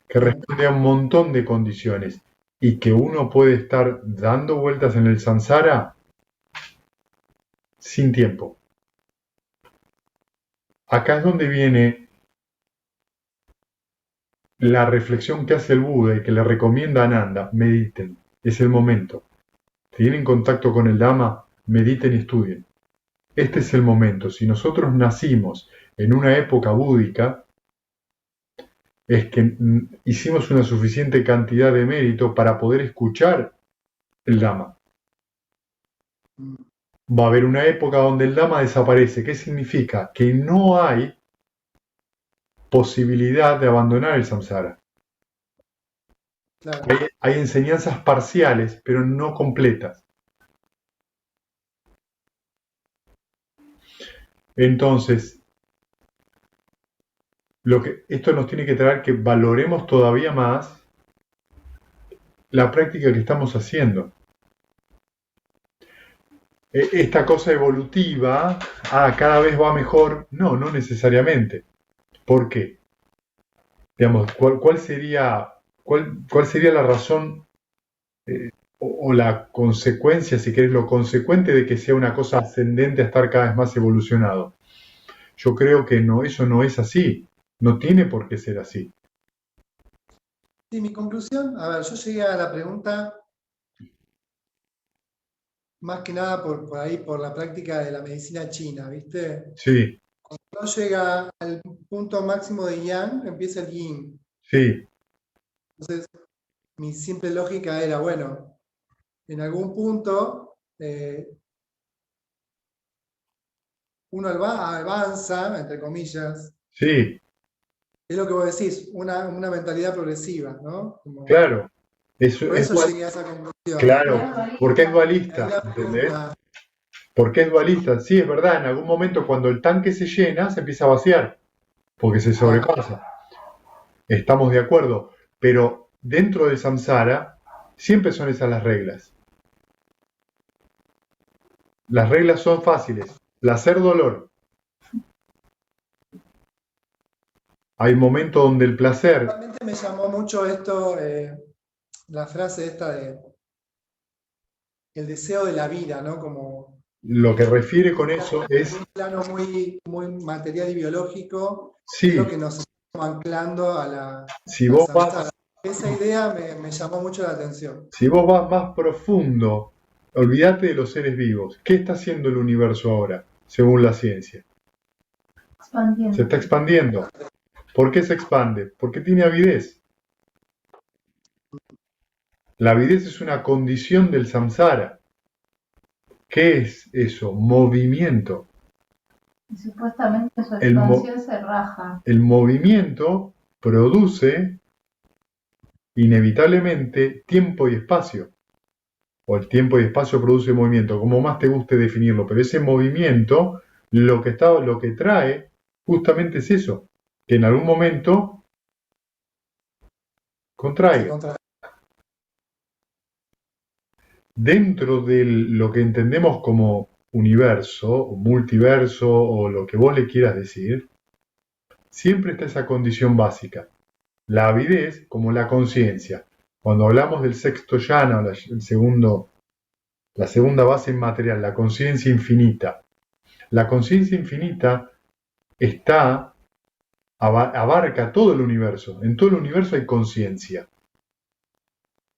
que responde a un montón de condiciones y que uno puede estar dando vueltas en el samsara sin tiempo. Acá es donde viene la reflexión que hace el Buda y que le recomienda a Ananda: mediten, es el momento. Si tienen contacto con el Dhamma, mediten y estudien. Este es el momento. Si nosotros nacimos en una época búdica, es que hicimos una suficiente cantidad de mérito para poder escuchar el Dhamma. Va a haber una época donde el Dhamma desaparece. ¿Qué significa? Que no hay posibilidad de abandonar el samsara. Claro. Hay enseñanzas parciales, pero no completas. Entonces, esto nos tiene que traer que valoremos todavía más la práctica que estamos haciendo. Esta cosa evolutiva, cada vez va mejor, no necesariamente. ¿Por qué? Digamos, ¿cuál sería la razón o la consecuencia, si querés, lo consecuente de que sea una cosa ascendente a estar cada vez más evolucionado? Yo creo que eso no es así, no tiene por qué ser así. Sí, mi conclusión, a ver, yo llegué a la pregunta más que nada por ahí, por la práctica de la medicina china, ¿viste? Sí, Cuando uno llega al punto máximo de yang, empieza el yin. sí, Entonces, mi simple lógica era, bueno, en algún punto uno avanza, entre comillas, sí, es lo que vos decís, una mentalidad progresiva, ¿no? claro. Por eso llegué a esa conclusión. Claro, porque es Ahí dualista, la ¿entendés? pregunta, Porque es dualista. Sí, es verdad, en algún momento cuando el tanque se llena, se empieza a vaciar, porque se claro, sobrepasa. Estamos de acuerdo, pero dentro del samsara siempre son esas las reglas. Las reglas son fáciles. Placer, dolor. Hay momentos donde el placer, realmente me llamó mucho esto, la frase esta de el deseo de la vida, ¿no? Como lo que refiere con eso es, un plano muy, muy material y biológico, que es lo sí, que nos está anclando si al vos samsara. vas, Esa idea me llamó mucho la atención. si vos vas más profundo, olvídate de los seres vivos. ¿Qué está haciendo el universo ahora, según la ciencia? Se está expandiendo. ¿Por qué se expande? Porque tiene avidez. La avidez es una condición del samsara. ¿Qué es eso? Movimiento. Y supuestamente su El, expansión se raja. el movimiento produce inevitablemente tiempo y espacio. O el tiempo y espacio produce movimiento, como más te guste definirlo, pero ese movimiento lo que trae justamente es eso, que en algún momento Se contraiga. contrae. Dentro de lo que entendemos como universo, o multiverso, o lo que vos le quieras decir, siempre está esa condición básica. La avidez como la conciencia. Cuando hablamos del sexto yana, la segunda base inmaterial, la conciencia infinita. La conciencia infinita abarca todo el universo. En todo el universo hay conciencia.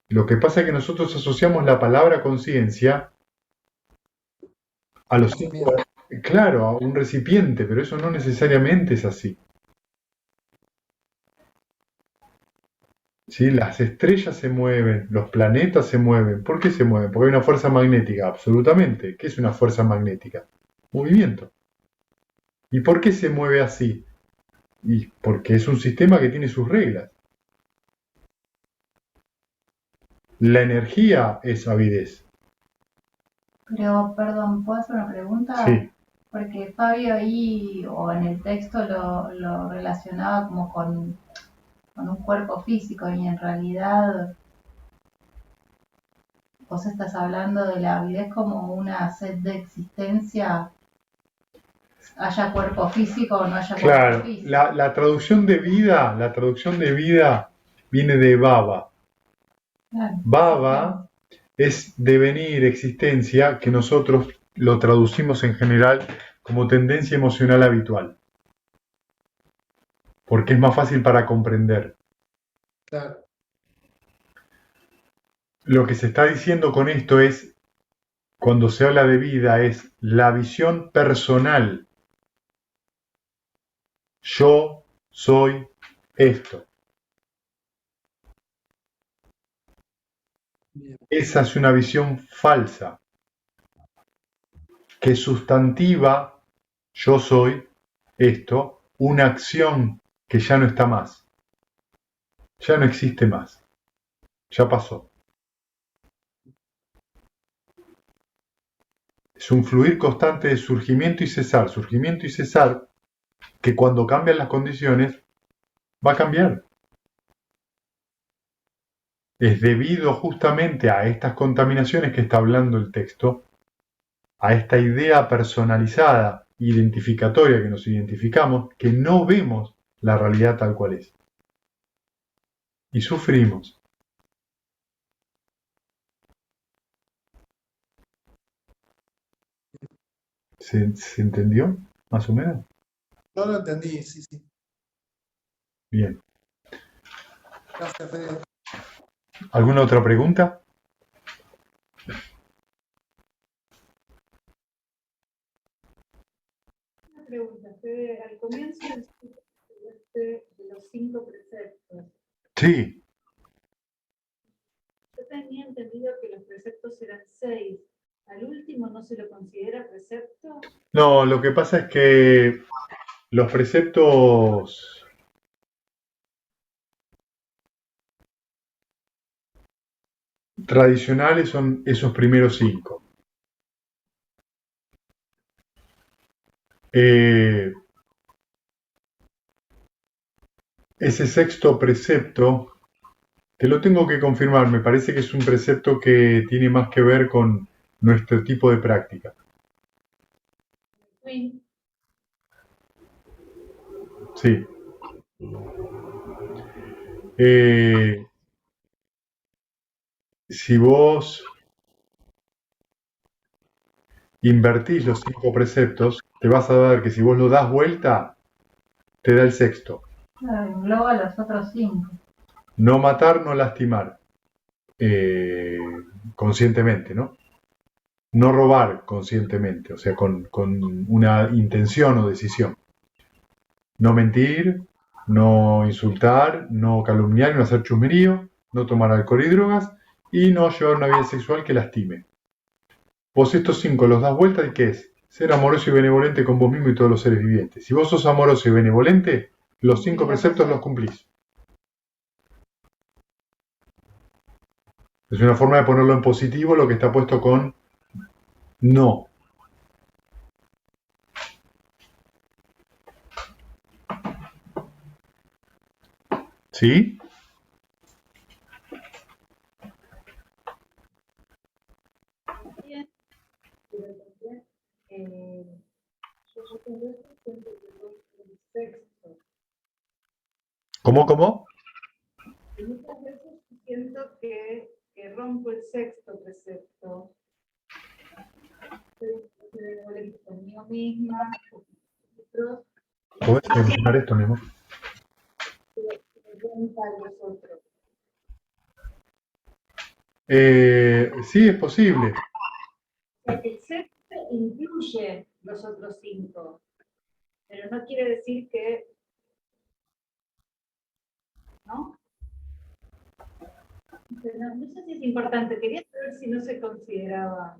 Lo que pasa es que nosotros asociamos la palabra conciencia a los Conocimiento. claro, a un recipiente, pero eso no necesariamente es así. ¿Sí? Las estrellas se mueven, los planetas se mueven. ¿Por qué se mueven? Porque hay una fuerza magnética, absolutamente. ¿Qué es una fuerza magnética? Movimiento. ¿Y por qué se mueve así? Y porque es un sistema que tiene sus reglas. La energía es avidez. Pero, perdón, ¿puedo hacer una pregunta? Sí. Porque Fabio ahí, o en el texto, lo relacionaba como con un cuerpo físico y en realidad vos estás hablando de la avidez como una sed de existencia, haya cuerpo físico o no haya cuerpo Claro, físico. la traducción de vida viene de baba. Claro. Baba es devenir, existencia, que nosotros lo traducimos en general como tendencia emocional habitual. Porque es más fácil para comprender. Claro. Lo que se está diciendo con esto es, cuando se habla de vida, es la visión personal. Yo soy esto. Bien. Esa es una visión falsa, que sustantiva yo soy esto, una acción que ya no está más, ya no existe más, ya pasó. Es un fluir constante de surgimiento y cesar, que cuando cambian las condiciones va a cambiar. Es debido justamente a estas contaminaciones que está hablando el texto, a esta idea personalizada, identificatoria que nos identificamos, que no vemos la realidad tal cual es. Y sufrimos. ¿Se entendió? Más o menos. Yo lo entendí, sí, sí. Bien. Gracias, Fede. ¿Alguna otra pregunta? Una pregunta, Fede, al comienzo de los 5 preceptos, Sí. yo tenía entendido que los preceptos eran 6. ¿Al último no se lo considera precepto? No, lo que pasa es que los preceptos tradicionales son esos primeros 5. Ese sexto precepto, te lo tengo que confirmar, me parece que es un precepto que tiene más que ver con nuestro tipo de práctica. Sí. Sí. Si vos invertís los 5 preceptos, te vas a dar que si vos lo das vuelta, te da el sexto. Claro, engloba los otros 5. No matar, no lastimar. Conscientemente, ¿no? No robar conscientemente, o sea, con una intención o decisión. No mentir, no insultar, no calumniar, no hacer chusmerío, no tomar alcohol y drogas y no llevar una vida sexual que lastime. Vos estos 5 los das vuelta y ¿qué es? Ser amoroso y benevolente con vos mismo y todos los seres vivientes. Si vos sos amoroso y benevolente, los 5 preceptos los cumplís. Es una forma de ponerlo en positivo lo que está puesto con no. ¿Sí? Bien, pero también, yo muchas veces siento que voy por el sexto. ¿Cómo? Y muchas veces siento que rompo el sexto precepto. Soy benevolente conmigo misma, con otros, ¿Podés solucionar esto, mi amor? a los otros. Sí, es posible. O sea, que el sexto incluye los otros 5, pero no quiere decir que, ¿no? No, no sé si es importante, quería saber si no se consideraba.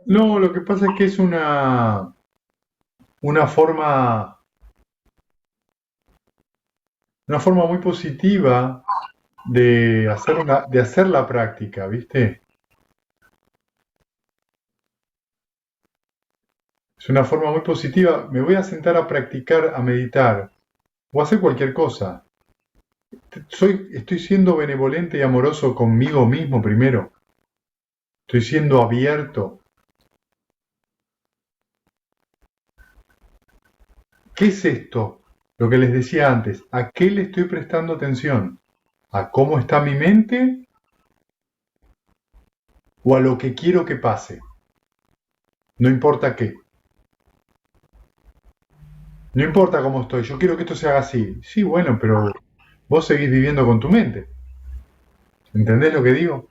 No, lo que pasa es que es una forma muy positiva de hacer la práctica, ¿viste? Es una forma muy positiva. Me voy a sentar a practicar, a meditar, o a hacer cualquier cosa. Estoy siendo benevolente y amoroso conmigo mismo primero. Estoy siendo abierto. ¿Qué es esto? Lo que les decía antes. ¿A qué le estoy prestando atención? ¿A cómo está mi mente? ¿O a lo que quiero que pase? No importa qué. No importa cómo estoy, yo quiero que esto se haga así. Sí, bueno, pero vos seguís viviendo con tu mente. ¿Entendés lo que digo?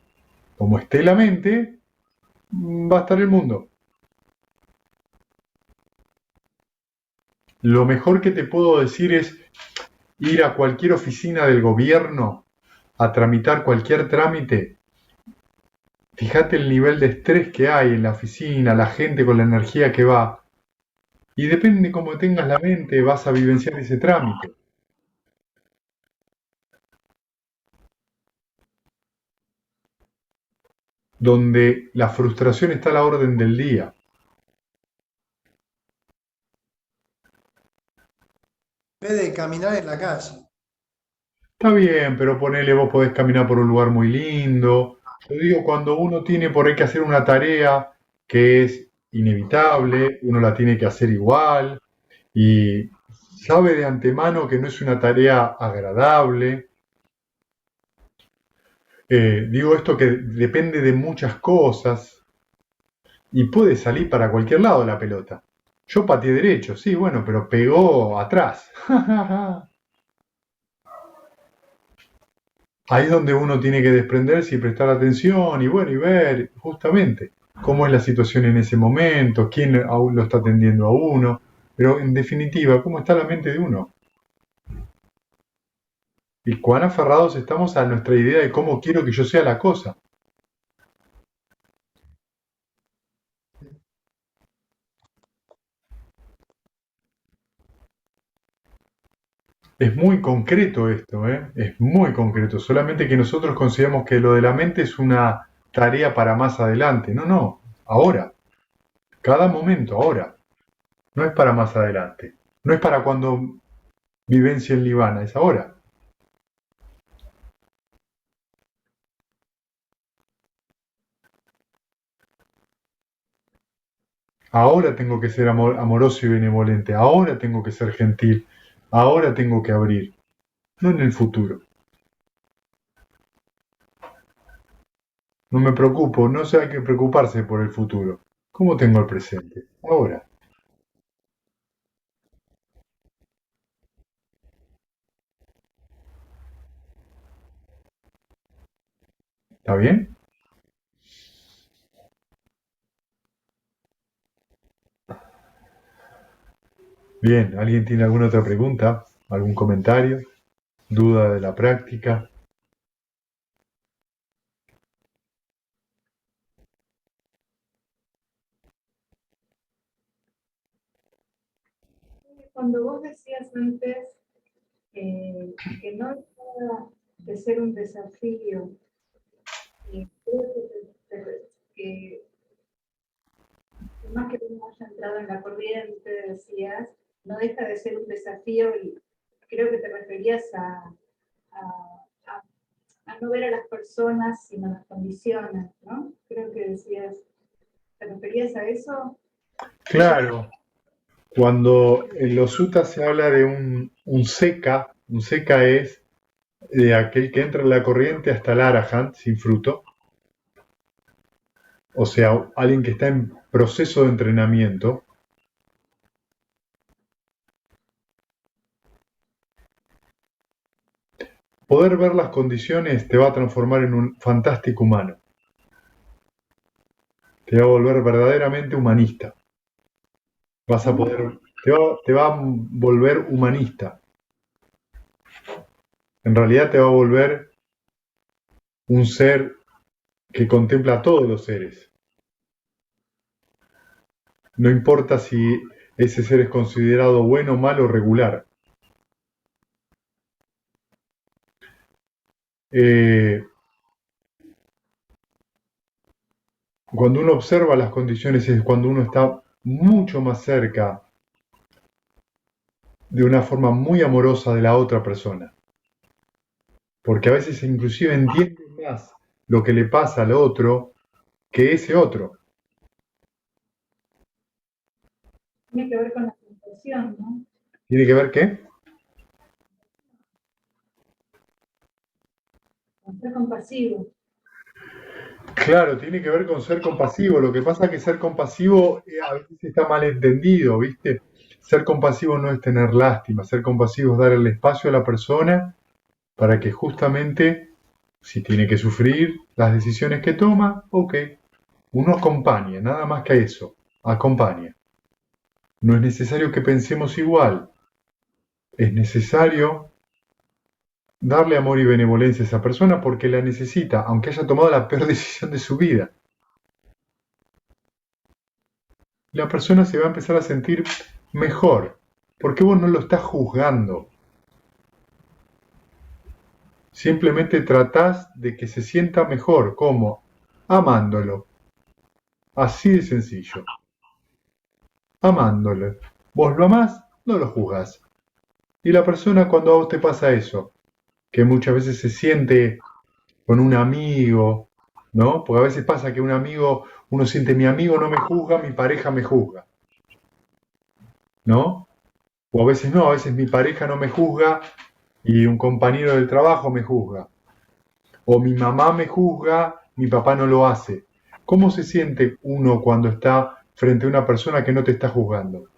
Como esté la mente, va a estar el mundo. Lo mejor que te puedo decir es ir a cualquier oficina del gobierno a tramitar cualquier trámite. Fíjate el nivel de estrés que hay en la oficina, la gente con la energía que va. Y depende de cómo tengas la mente, vas a vivenciar ese trámite. Donde la frustración está a la orden del día. En vez de caminar en la calle. Está bien, pero ponele, vos podés caminar por un lugar muy lindo. Yo digo, cuando uno tiene por ahí que hacer una tarea que es inevitable, uno la tiene que hacer igual y sabe de antemano que no es una tarea agradable. Digo esto que depende de muchas cosas y puede salir para cualquier lado la pelota. Yo pateé derecho, sí, bueno, pero pegó atrás. Ahí es donde uno tiene que desprenderse y prestar atención y bueno, y ver justamente cómo es la situación en ese momento, quién aún lo está atendiendo a uno, pero en definitiva, cómo está la mente de uno. Y cuán aferrados estamos a nuestra idea de cómo quiero que yo sea la cosa. Es muy concreto esto, ¿eh? Es muy concreto. Solamente que nosotros consideramos que lo de la mente es una tarea para más adelante. No, no, ahora. Cada momento, ahora. No es para más adelante. No es para cuando vivencia en Nirvana, es ahora. Ahora tengo que ser amoroso y benevolente. Ahora tengo que ser gentil. Ahora tengo que abrir. No en el futuro. No me preocupo, no sé, hay que preocuparse por el futuro. ¿Cómo tengo el presente? Ahora. ¿Está bien? Bien, ¿alguien tiene alguna otra pregunta? ¿Algún comentario? ¿Duda de la práctica? cuando vos decías antes que no deja de ser un desafío, creo que más que uno haya entrado en la corriente, decías, no deja de ser un desafío y creo que te referías a- a no ver a las personas sino las condiciones, ¿no? Creo que decías, ¿te referías a eso? Claro, cuando en los suttas se habla de un seka es de aquel que entra en la corriente hasta el arahant sin fruto, o sea, alguien que está en proceso de entrenamiento. Poder ver las condiciones te va a transformar en un fantástico humano, te va a volver verdaderamente humanista. Te va a volver humanista. En realidad te va a volver un ser que contempla a todos los seres. No importa si ese ser es considerado bueno, malo o regular. Cuando uno observa las condiciones es cuando uno está mucho más cerca de una forma muy amorosa de la otra persona. Porque a veces inclusive entiende más lo que le pasa al otro que ese otro. Tiene que ver con la compasión, ¿no? ¿Tiene que ver qué? Con ser compasivo. Claro, tiene que ver con ser compasivo. Lo que pasa es que ser compasivo a veces está mal entendido, ¿viste? Ser compasivo no es tener lástima, ser compasivo es dar el espacio a la persona para que justamente, si tiene que sufrir las decisiones que toma, ok, uno acompaña, nada más que eso, acompaña. No es necesario que pensemos igual, es necesario darle amor y benevolencia a esa persona porque la necesita, aunque haya tomado la peor decisión de su vida. La persona se va a empezar a sentir mejor, porque vos no lo estás juzgando. Simplemente tratás de que se sienta mejor, ¿cómo? Amándolo. Así de sencillo. Amándolo. Vos lo amás, no lo juzgás. Y la persona cuando a vos te pasa eso, que muchas veces se siente con un amigo, ¿no? Porque a veces pasa que un amigo, uno siente mi amigo no me juzga, mi pareja me juzga, ¿no? O a veces no, a veces mi pareja no me juzga y un compañero del trabajo me juzga. O mi mamá me juzga, mi papá no lo hace. ¿Cómo se siente uno cuando está frente a una persona que no te está juzgando?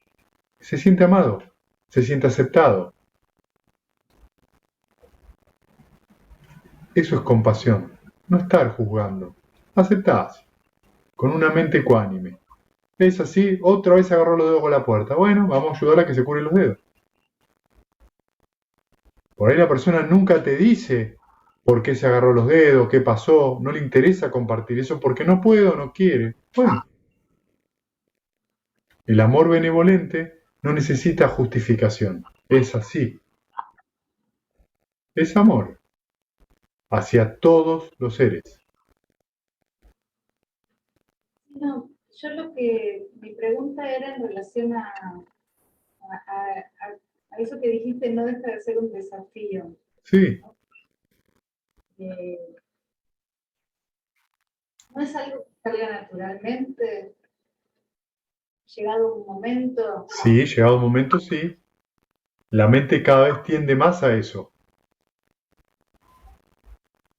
Se siente amado, se siente aceptado. Eso es compasión, no estar juzgando. Aceptás, con una mente ecuánime. Es así, otra vez agarró los dedos con la puerta. Bueno, vamos a ayudarla a que se cure los dedos. Por ahí la persona nunca te dice por qué se agarró los dedos, qué pasó, no le interesa compartir eso porque no puede o no quiere. Bueno, el amor benevolente no necesita justificación, es así, es amor hacia todos los seres. No, yo mi pregunta era en relación a eso que dijiste, no deja de ser un desafío. Sí, Eh, no es algo que salga naturalmente, llegado un momento. sí, llegado un momento sí. La mente cada vez tiende más a eso.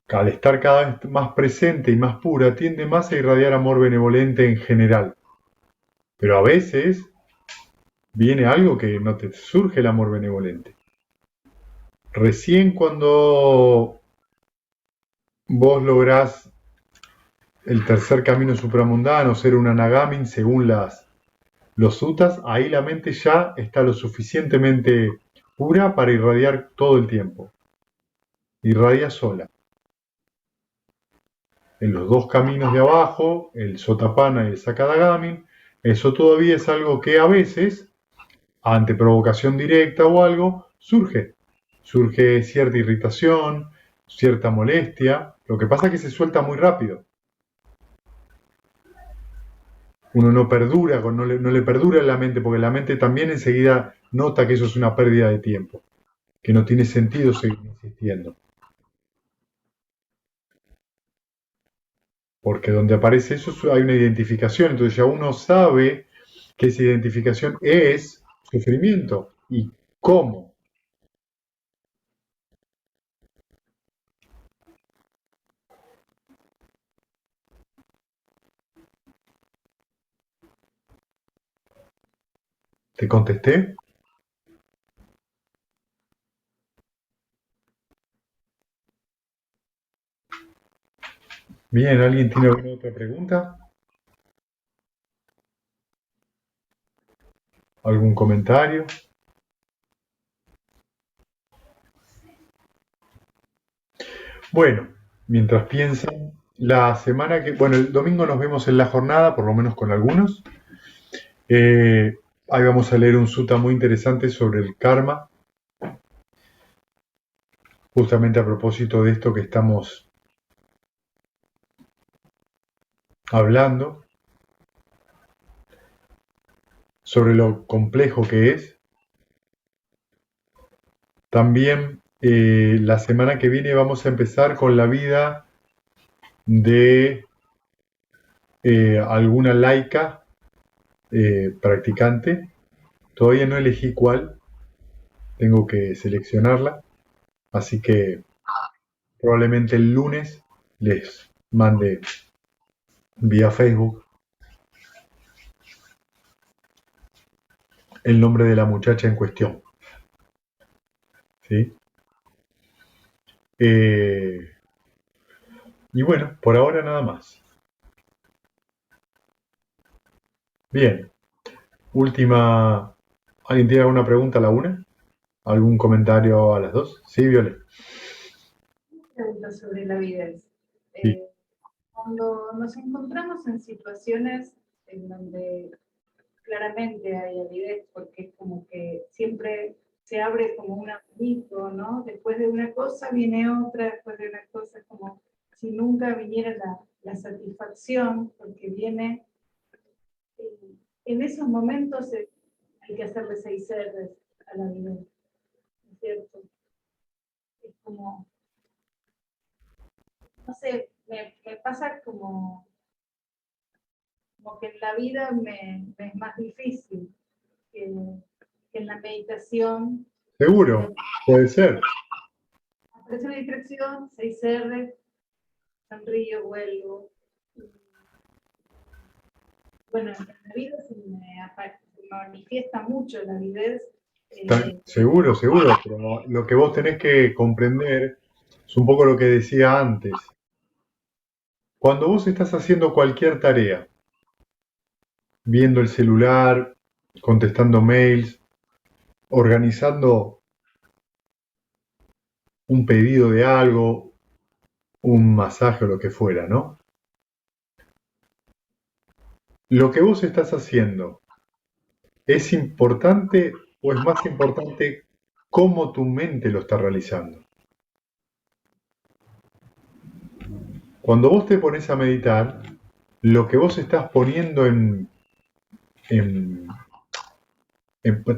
Al estar cada vez más presente y más pura, tiende más a irradiar amor benevolente en general. Pero a veces viene algo que no te surge el amor benevolente. Recién cuando vos lográs el tercer camino supramundano, ser un anagamin según los suttas, ahí la mente ya está lo suficientemente pura para irradiar todo el tiempo. Irradia sola. En los dos caminos de abajo, el Sotapanna y el Sakadagamin, eso todavía es algo que a veces ante provocación directa o algo, surge cierta irritación, cierta molestia. Lo que pasa es que se suelta muy rápido. Uno no perdura, no le perdura en la mente, porque la mente también enseguida nota que eso es una pérdida de tiempo, que no tiene sentido seguir insistiendo. Porque donde aparece eso hay una identificación, entonces ya uno sabe que esa identificación es sufrimiento. ¿Y cómo? ¿Te contesté? Bien, ¿alguien tiene alguna otra pregunta? ¿Algún comentario? Bueno, mientras piensan, bueno, el domingo nos vemos en la jornada, por lo menos con algunos. Ahí vamos a leer un sutta muy interesante sobre el karma, justamente a propósito de esto que estamos hablando, sobre lo complejo que es. También la semana que viene vamos a empezar con la vida de alguna laica practicante. Todavía no elegí cuál, tengo que seleccionarla, así que probablemente el lunes les mande vía Facebook el nombre de la muchacha en cuestión. ¿Sí? Y bueno, por ahora nada más. Bien, última. ¿Alguien tiene alguna pregunta a la una? ¿Algún comentario a las dos? Sí, Viole. Pregunta sobre la avidez. Sí. Cuando nos encontramos en situaciones en donde claramente hay avidez, porque es como que siempre se abre como un abanico, ¿no? Después de una cosa viene otra, después de una cosa es como si nunca viniera la satisfacción, porque viene, en esos momentos hay que hacerle 6 R's a la vida, ¿no es cierto? Es como, no sé, me pasa como que en la vida me es más difícil que en la meditación. Seguro, puede ser. Aparece una distracción, 6R, sonrío, vuelvo. Bueno, en la vida se me manifiesta mucho la avidez. Seguro, seguro, pero lo que vos tenés que comprender es un poco lo que decía antes. Cuando vos estás haciendo cualquier tarea, viendo el celular, contestando mails, organizando un pedido de algo, un masaje o lo que fuera, ¿no? Lo que vos estás haciendo, ¿es importante o es más importante cómo tu mente lo está realizando? Cuando vos te pones a meditar, lo que vos estás poniendo en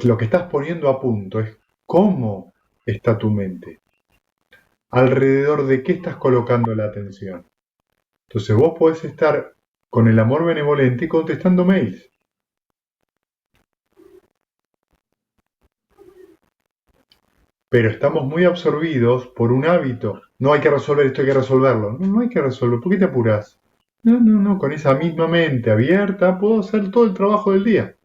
lo que estás poniendo a punto es cómo está tu mente, alrededor de qué estás colocando la atención. Entonces vos podés estar con el amor benevolente contestando mails. Pero estamos muy absorbidos por un hábito. No hay que resolver esto, hay que resolverlo. No, no hay que resolverlo. ¿Por qué te apurás? No, no, no. Con esa misma mente abierta puedo hacer todo el trabajo del día.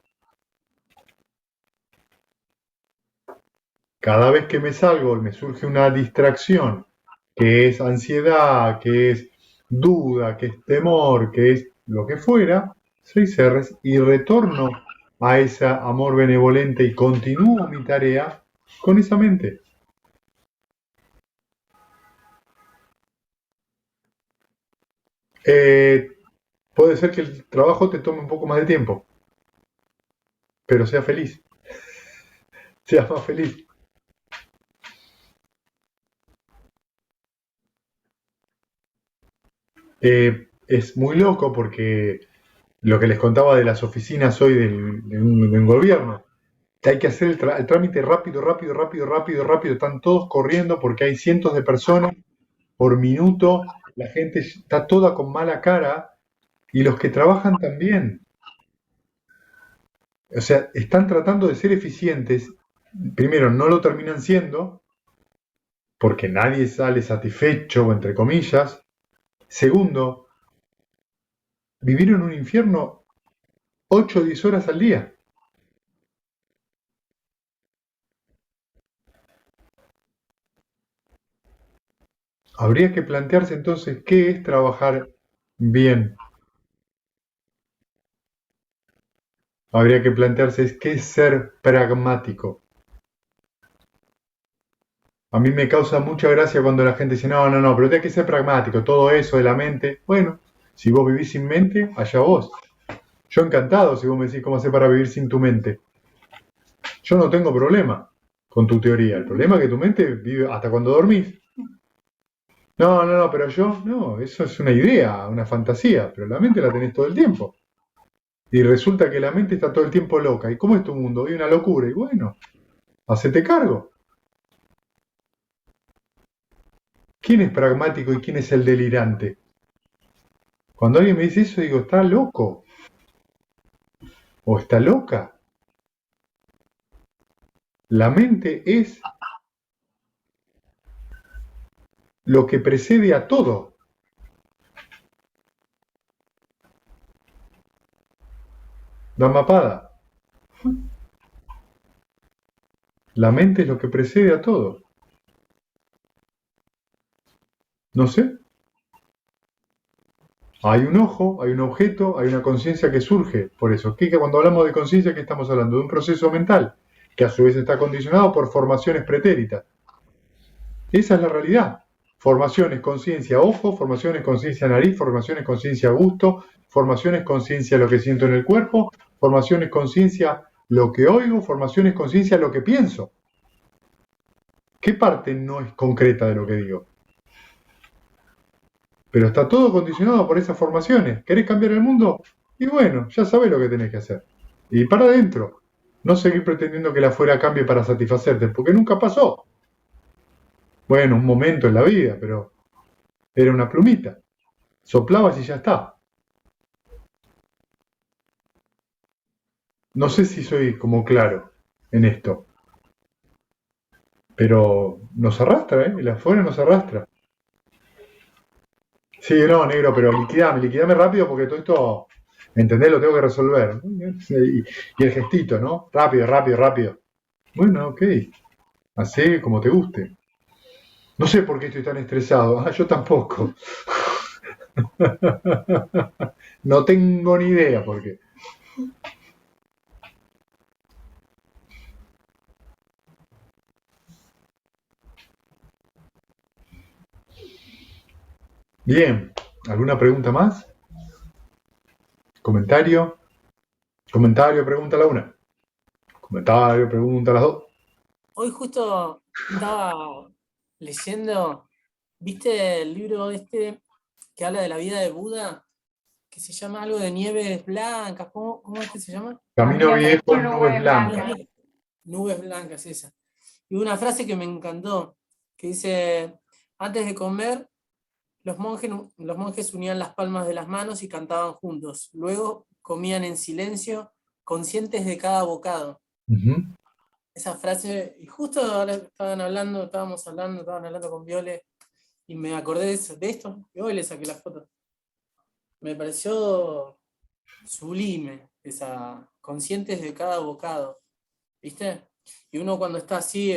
Cada vez que me salgo y me surge una distracción, que es ansiedad, que es duda, que es temor, que es lo que fuera, 6 R's y retorno a ese amor benevolente y continúo mi tarea con esa mente. Puede ser que el trabajo te tome un poco más de tiempo, pero sea feliz. seas más feliz. Es muy loco porque lo que les contaba de las oficinas hoy de un gobierno, que hay que hacer el trámite rápido, rápido, rápido, rápido, rápido, están todos corriendo porque hay cientos de personas por minuto, la gente está toda con mala cara y los que trabajan también. O sea, están tratando de ser eficientes, primero no lo terminan siendo, porque nadie sale satisfecho, entre comillas. Segundo, vivir en un infierno 8 o 10 horas al día. Habría que plantearse entonces qué es trabajar bien. Habría que plantearse qué es ser pragmático. A mí me causa mucha gracia cuando la gente dice, no, no, no, pero hay que ser pragmático, todo eso de la mente. Bueno, si vos vivís sin mente, allá vos. Yo encantado si vos me decís cómo hacer para vivir sin tu mente. Yo no tengo problema con tu teoría. El problema es que tu mente vive hasta cuando dormís. No, no, no, pero yo, no, eso es una idea, una fantasía, pero la mente la tenés todo el tiempo. Y resulta que la mente está todo el tiempo loca. ¿Y cómo es tu mundo? Hay una locura. Y bueno, hacete cargo. ¿Quién es pragmático y quién es el delirante? Cuando alguien me dice eso, digo, está loco. O está loca. La mente es lo que precede a todo. Dhammapada. La mente es lo que precede a todo. No sé. Hay un ojo, hay un objeto, hay una conciencia que surge. Por eso, que cuando hablamos de conciencia, ¿qué estamos hablando? De un proceso mental, que a su vez está condicionado por formaciones pretéritas. Esa es la realidad. Formaciones, conciencia, ojo, formaciones, conciencia, nariz, formaciones, conciencia, gusto, formaciones, conciencia, lo que siento en el cuerpo, formaciones, conciencia, lo que oigo, formaciones, conciencia, lo que pienso. ¿Qué parte no es concreta de lo que digo? Pero está todo condicionado por esas formaciones. ¿Querés cambiar el mundo? Y bueno, ya sabés lo que tenés que hacer. Y para adentro. No seguir pretendiendo que la afuera cambie para satisfacerte, porque nunca pasó. Bueno, un momento en la vida, pero era una plumita. Soplabas y ya está. No sé si soy como claro en esto. Pero nos arrastra, ¿eh? El afuera nos arrastra. Sí, no, negro, pero liquidame rápido porque todo esto, ¿entendés? Lo tengo que resolver. Y el gestito, ¿no? Rápido, rápido, rápido. Bueno, ok. Hacé como te guste. No sé por qué estoy tan estresado. Ah, yo tampoco. No tengo ni idea por qué. Bien. ¿Alguna pregunta más? ¿Comentario? Comentario, pregunta la una. Comentario, pregunta las dos. Hoy justo estaba leyendo, ¿viste el libro este que habla de la vida de Buda? Que se llama algo de nieves blancas, ¿cómo es que se llama? Camino viejo, nubes blancas. Nubes blancas, esa. Y una frase que me encantó, que dice, antes de comer, los monjes unían las palmas de las manos y cantaban juntos. Luego comían en silencio, conscientes de cada bocado. Ujú. Esa frase, y justo ahora estaban hablando con Viole, y me acordé de esto, y hoy le saqué la foto. Me pareció sublime, esa, conscientes de cada bocado, ¿viste? Y uno cuando está así,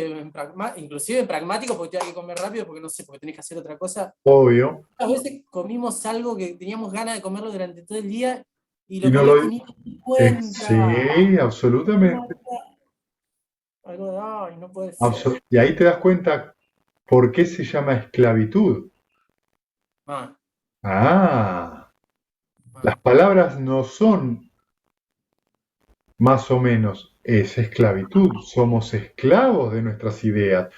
inclusive en pragmático, porque tiene que comer rápido, porque no sé, porque tenés que hacer otra cosa. Obvio. A veces comimos algo que teníamos ganas de comerlo durante todo el día, y Y lo no comés lo... y ni te das cuenta. Sí, absolutamente. Algo de, ay, no puede ser. Y ahí te das cuenta por qué se llama esclavitud. Ah, Las palabras no son más o menos, es esclavitud. Somos esclavos de nuestras ideas,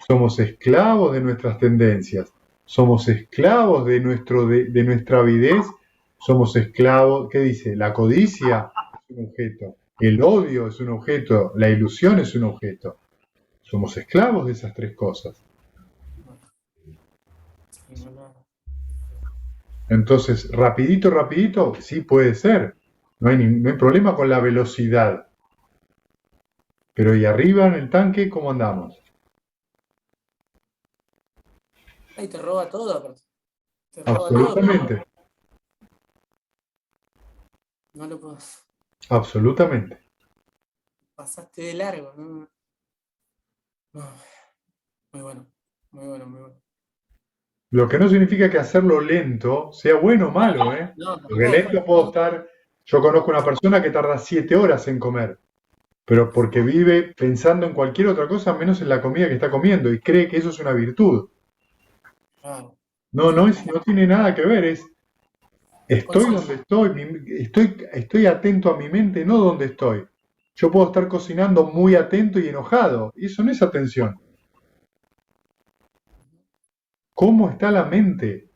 somos esclavos de nuestras tendencias, somos esclavos de nuestra avidez, somos esclavos, ¿qué dice? La codicia es un objeto, el odio es un objeto, la ilusión es un objeto. Somos esclavos de esas tres cosas. Entonces, rapidito, sí puede ser. No hay problema con la velocidad. Pero ¿y arriba en el tanque cómo andamos? Ahí te roba todo, aparte. Te roba Absolutamente. todo. No lo puedo. Absolutamente. Pasaste de largo, ¿no? No. Muy bueno, muy bueno, muy bueno. Lo que no significa que hacerlo lento sea bueno o malo, ¿eh? No, Porque lento puedo estar... Yo conozco una persona que tarda 7 horas en comer, pero porque vive pensando en cualquier otra cosa menos en la comida que está comiendo y cree que eso es una virtud. claro. No tiene nada que ver, estoy donde estoy atento a mi mente, no donde estoy. Yo puedo estar cocinando muy atento y enojado, y eso no es atención. ¿Cómo está la mente?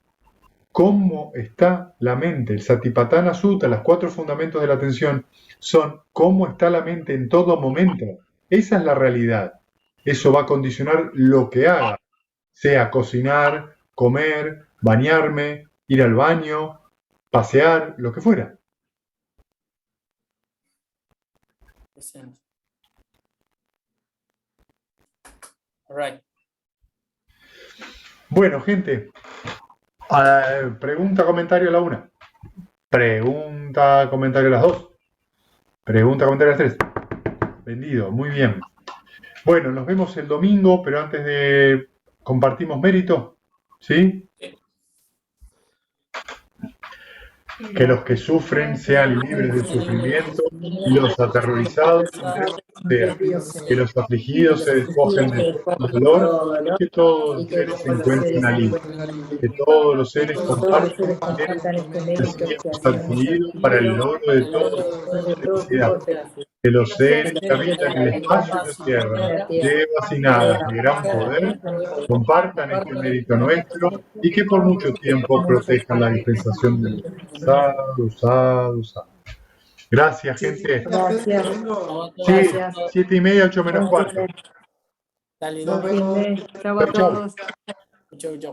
¿Cómo está la mente? El Satipatthana Sutta, los 4 fundamentos de la atención, son cómo está la mente en todo momento. Esa es la realidad. Eso va a condicionar lo que haga, sea cocinar, comer, bañarme, ir al baño, pasear, lo que fuera. Presente. All right. Bueno, gente, pregunta, comentario a la 1. Pregunta, comentario a las 2. Pregunta, comentario a las 3. Vendido, muy bien. Bueno, nos vemos el domingo, pero antes de compartimos mérito, ¿sí? Que los que sufren sean libres del sufrimiento y los aterrorizados sean. Que los afligidos se despojen de dolor, que todos los seres se encuentren alivio. Que todos los seres compartan este mérito adquirido para el logro de toda la felicidad. Que los seres que habitan el espacio y la tierra, llevas y nada, de gran poder, compartan este mérito nuestro y que por mucho tiempo protejan la dispensación del mundo. Sadhu. Gracias, gente. Gracias. Sí, 7:30, 8 menos 4. Dale, Nos dale. vemos. Chau a Chau. todos. Chau, chau.